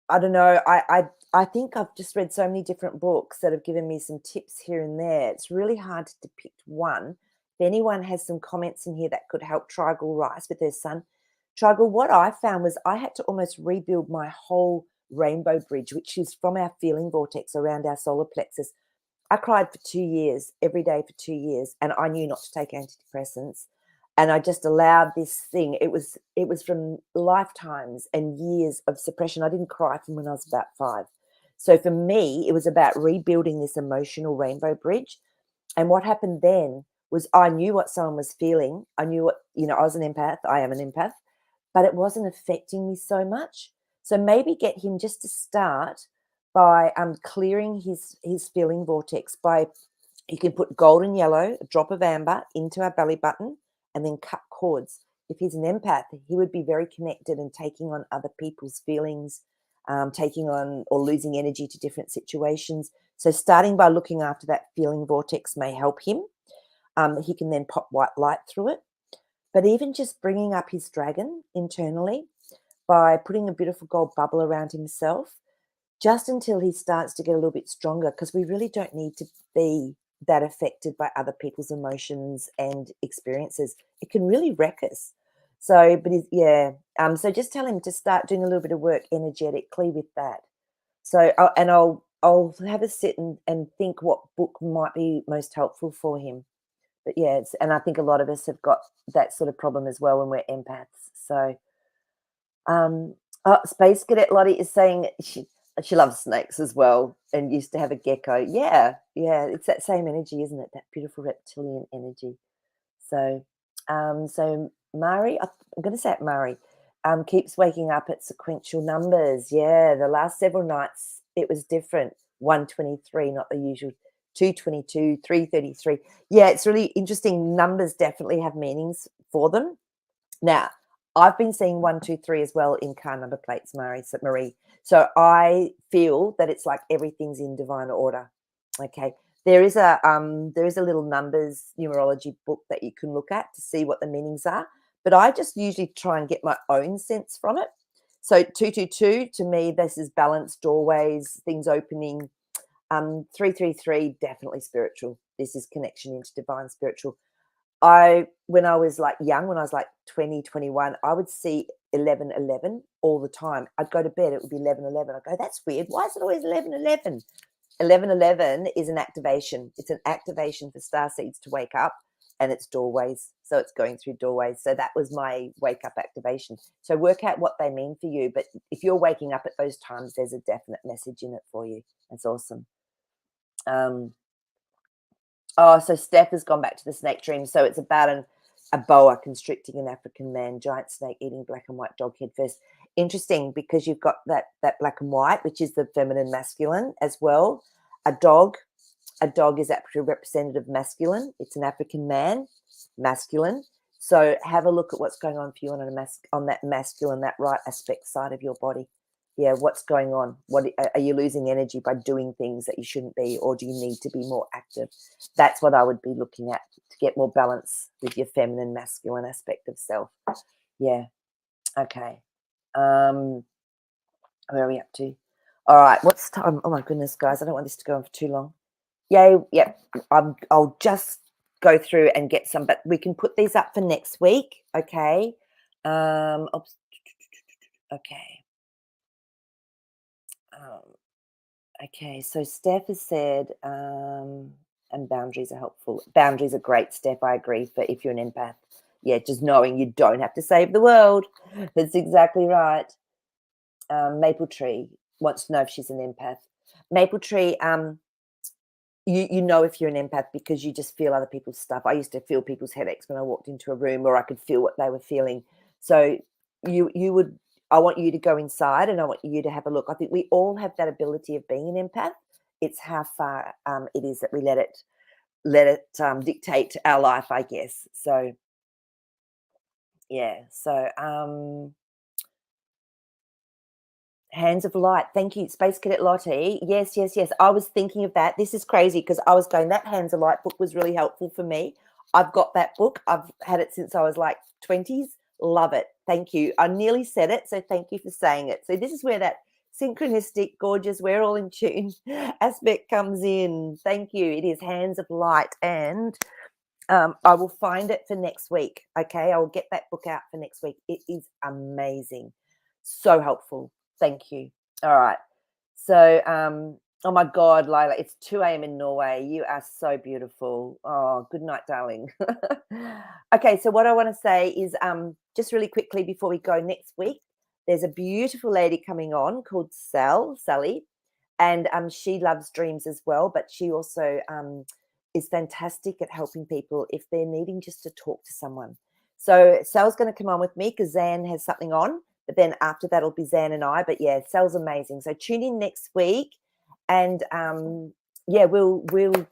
I don't know. I think I've just read so many different books that have given me some tips here and there. It's really hard to depict one. If anyone has some comments in here that could help Trigel Rice with her son. Trigel, what I found was I had to almost rebuild my whole rainbow bridge, which is from our feeling vortex around our solar plexus. I cried for 2 years, every day for 2 years, and I knew not to take antidepressants, and I just allowed this thing. It was from lifetimes and years of suppression. I didn't cry from when I was about 5. So for me, it was about rebuilding this emotional rainbow bridge, and what happened then was I knew what someone was feeling. I knew I was an empath, I am an empath, but it wasn't affecting me so much. So maybe get him just to start by clearing his feeling vortex by, you can put gold and yellow, a drop of amber into our belly button, and then cut cords. If he's an empath, he would be very connected and taking on other people's feelings, taking on or losing energy to different situations. So starting by looking after that feeling vortex may help him. He can then pop white light through it. But even just bringing up his dragon internally by putting a beautiful gold bubble around himself, just until he starts to get a little bit stronger, because we really don't need to be that affected by other people's emotions and experiences. It can really wreck us. So, but yeah, so just tell him to start doing a little bit of work energetically with that. So, I'll have a sit and think what book might be most helpful for him. But yeah, and I think a lot of us have got that sort of problem as well when we're empaths. So, Space Cadet Lottie is saying she loves snakes as well and used to have a gecko. Yeah, yeah, it's that same energy, isn't it? That beautiful reptilian energy. So, so Maree, I'm going to say it, Maree, keeps waking up at sequential numbers. Yeah, the last several nights it was different. 123, not the usual 222, 333. Yeah, it's really interesting. Numbers definitely have meanings for them. Now, I've been seeing 123 as well in car number plates, Maree. So I feel that it's like everything's in divine order. Okay. There is a little numbers numerology book that you can look at to see what the meanings are. But I just usually try and get my own sense from it. So 222, to me, this is balance, doorways, things opening. 333, definitely spiritual. This is connection into divine spiritual. When I was like young, when I was like 20, 21, I would see 11:11 all the time. I'd go to bed, it would be 11:11. I'd go, that's weird. Why is it always 11:11? 11:11 is an activation. It's an activation for star seeds to wake up, and it's doorways. So it's going through doorways. So that was my wake up activation. So work out what they mean for you. But if you're waking up at those times, there's a definite message in it for you. That's awesome. So Steph has gone back to the snake dream. So it's about a boa constricting an African man, giant snake eating black and white dog head first. Interesting, because you've got that black and white, which is the feminine masculine as well. A dog is actually representative masculine. It's an African man, masculine. So have a look at what's going on for you on that masculine, that right aspect side of your body. Yeah, what's going on? What are you losing energy by doing things that you shouldn't be, or do you need to be more active? That's what I would be looking at to get more balance with your feminine, masculine aspect of self. Yeah. Okay. Where are we up to? All right. What's time? Oh my goodness, guys! I don't want this to go on for too long. Yay. Yep. I'll just go through and get some, but we can put these up for next week. Okay. Okay. Okay, so Steph has said, and boundaries are helpful. Boundaries are great, Steph. I agree. For if you're an empath, yeah, just knowing you don't have to save the world. That's exactly right. Maple Tree wants to know if she's an empath. Maple Tree, you know if you're an empath because you just feel other people's stuff. I used to feel people's headaches when I walked into a room, or I could feel what they were feeling. So you would. I want you to go inside and I want you to have a look. I think we all have that ability of being an empath. It's how far it is that we let it dictate our life, I guess. So yeah. So Hands of Light. Thank you, Space Cadet Lottie. Yes, yes, yes. I was thinking of that. This is crazy because I was going, that Hands of Light book was really helpful for me. I've got that book. I've had it since I was like 20s. Love it. Thank you. I nearly said it, so thank you for saying it. So this is where that synchronistic, gorgeous, we're all in tune aspect comes in. Thank you. It is Hands of Light, and I will find it for next week. Okay, I will get that book out for next week. It is amazing. So helpful. Thank you. All right. So, oh my God, Lila, it's 2 a.m. in Norway. You are so beautiful. Oh, good night, darling. Okay, so what I want to say is just really quickly before we go next week, there's a beautiful lady coming on called Sally, and she loves dreams as well, but she also is fantastic at helping people if they're needing just to talk to someone. So Sal's going to come on with me because Zan has something on. But then after that, it'll be Zan and I. But yeah, Sal's amazing. So tune in next week, and yeah, we'll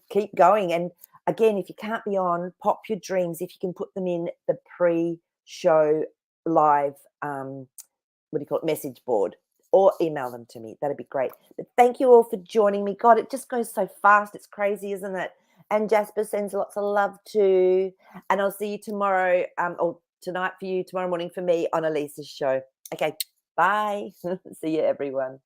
keep going. And again, if you can't be on, pop your dreams. If you can put them in the pre-show live, what do you call it, message board, or email them to me. That'd be great. But thank you all for joining me. God, it just goes so fast. It's crazy, isn't it? And Jasper sends lots of love too. And I'll see you tomorrow, or tonight for you, tomorrow morning for me on Elisa's show. Okay, bye. See you, everyone.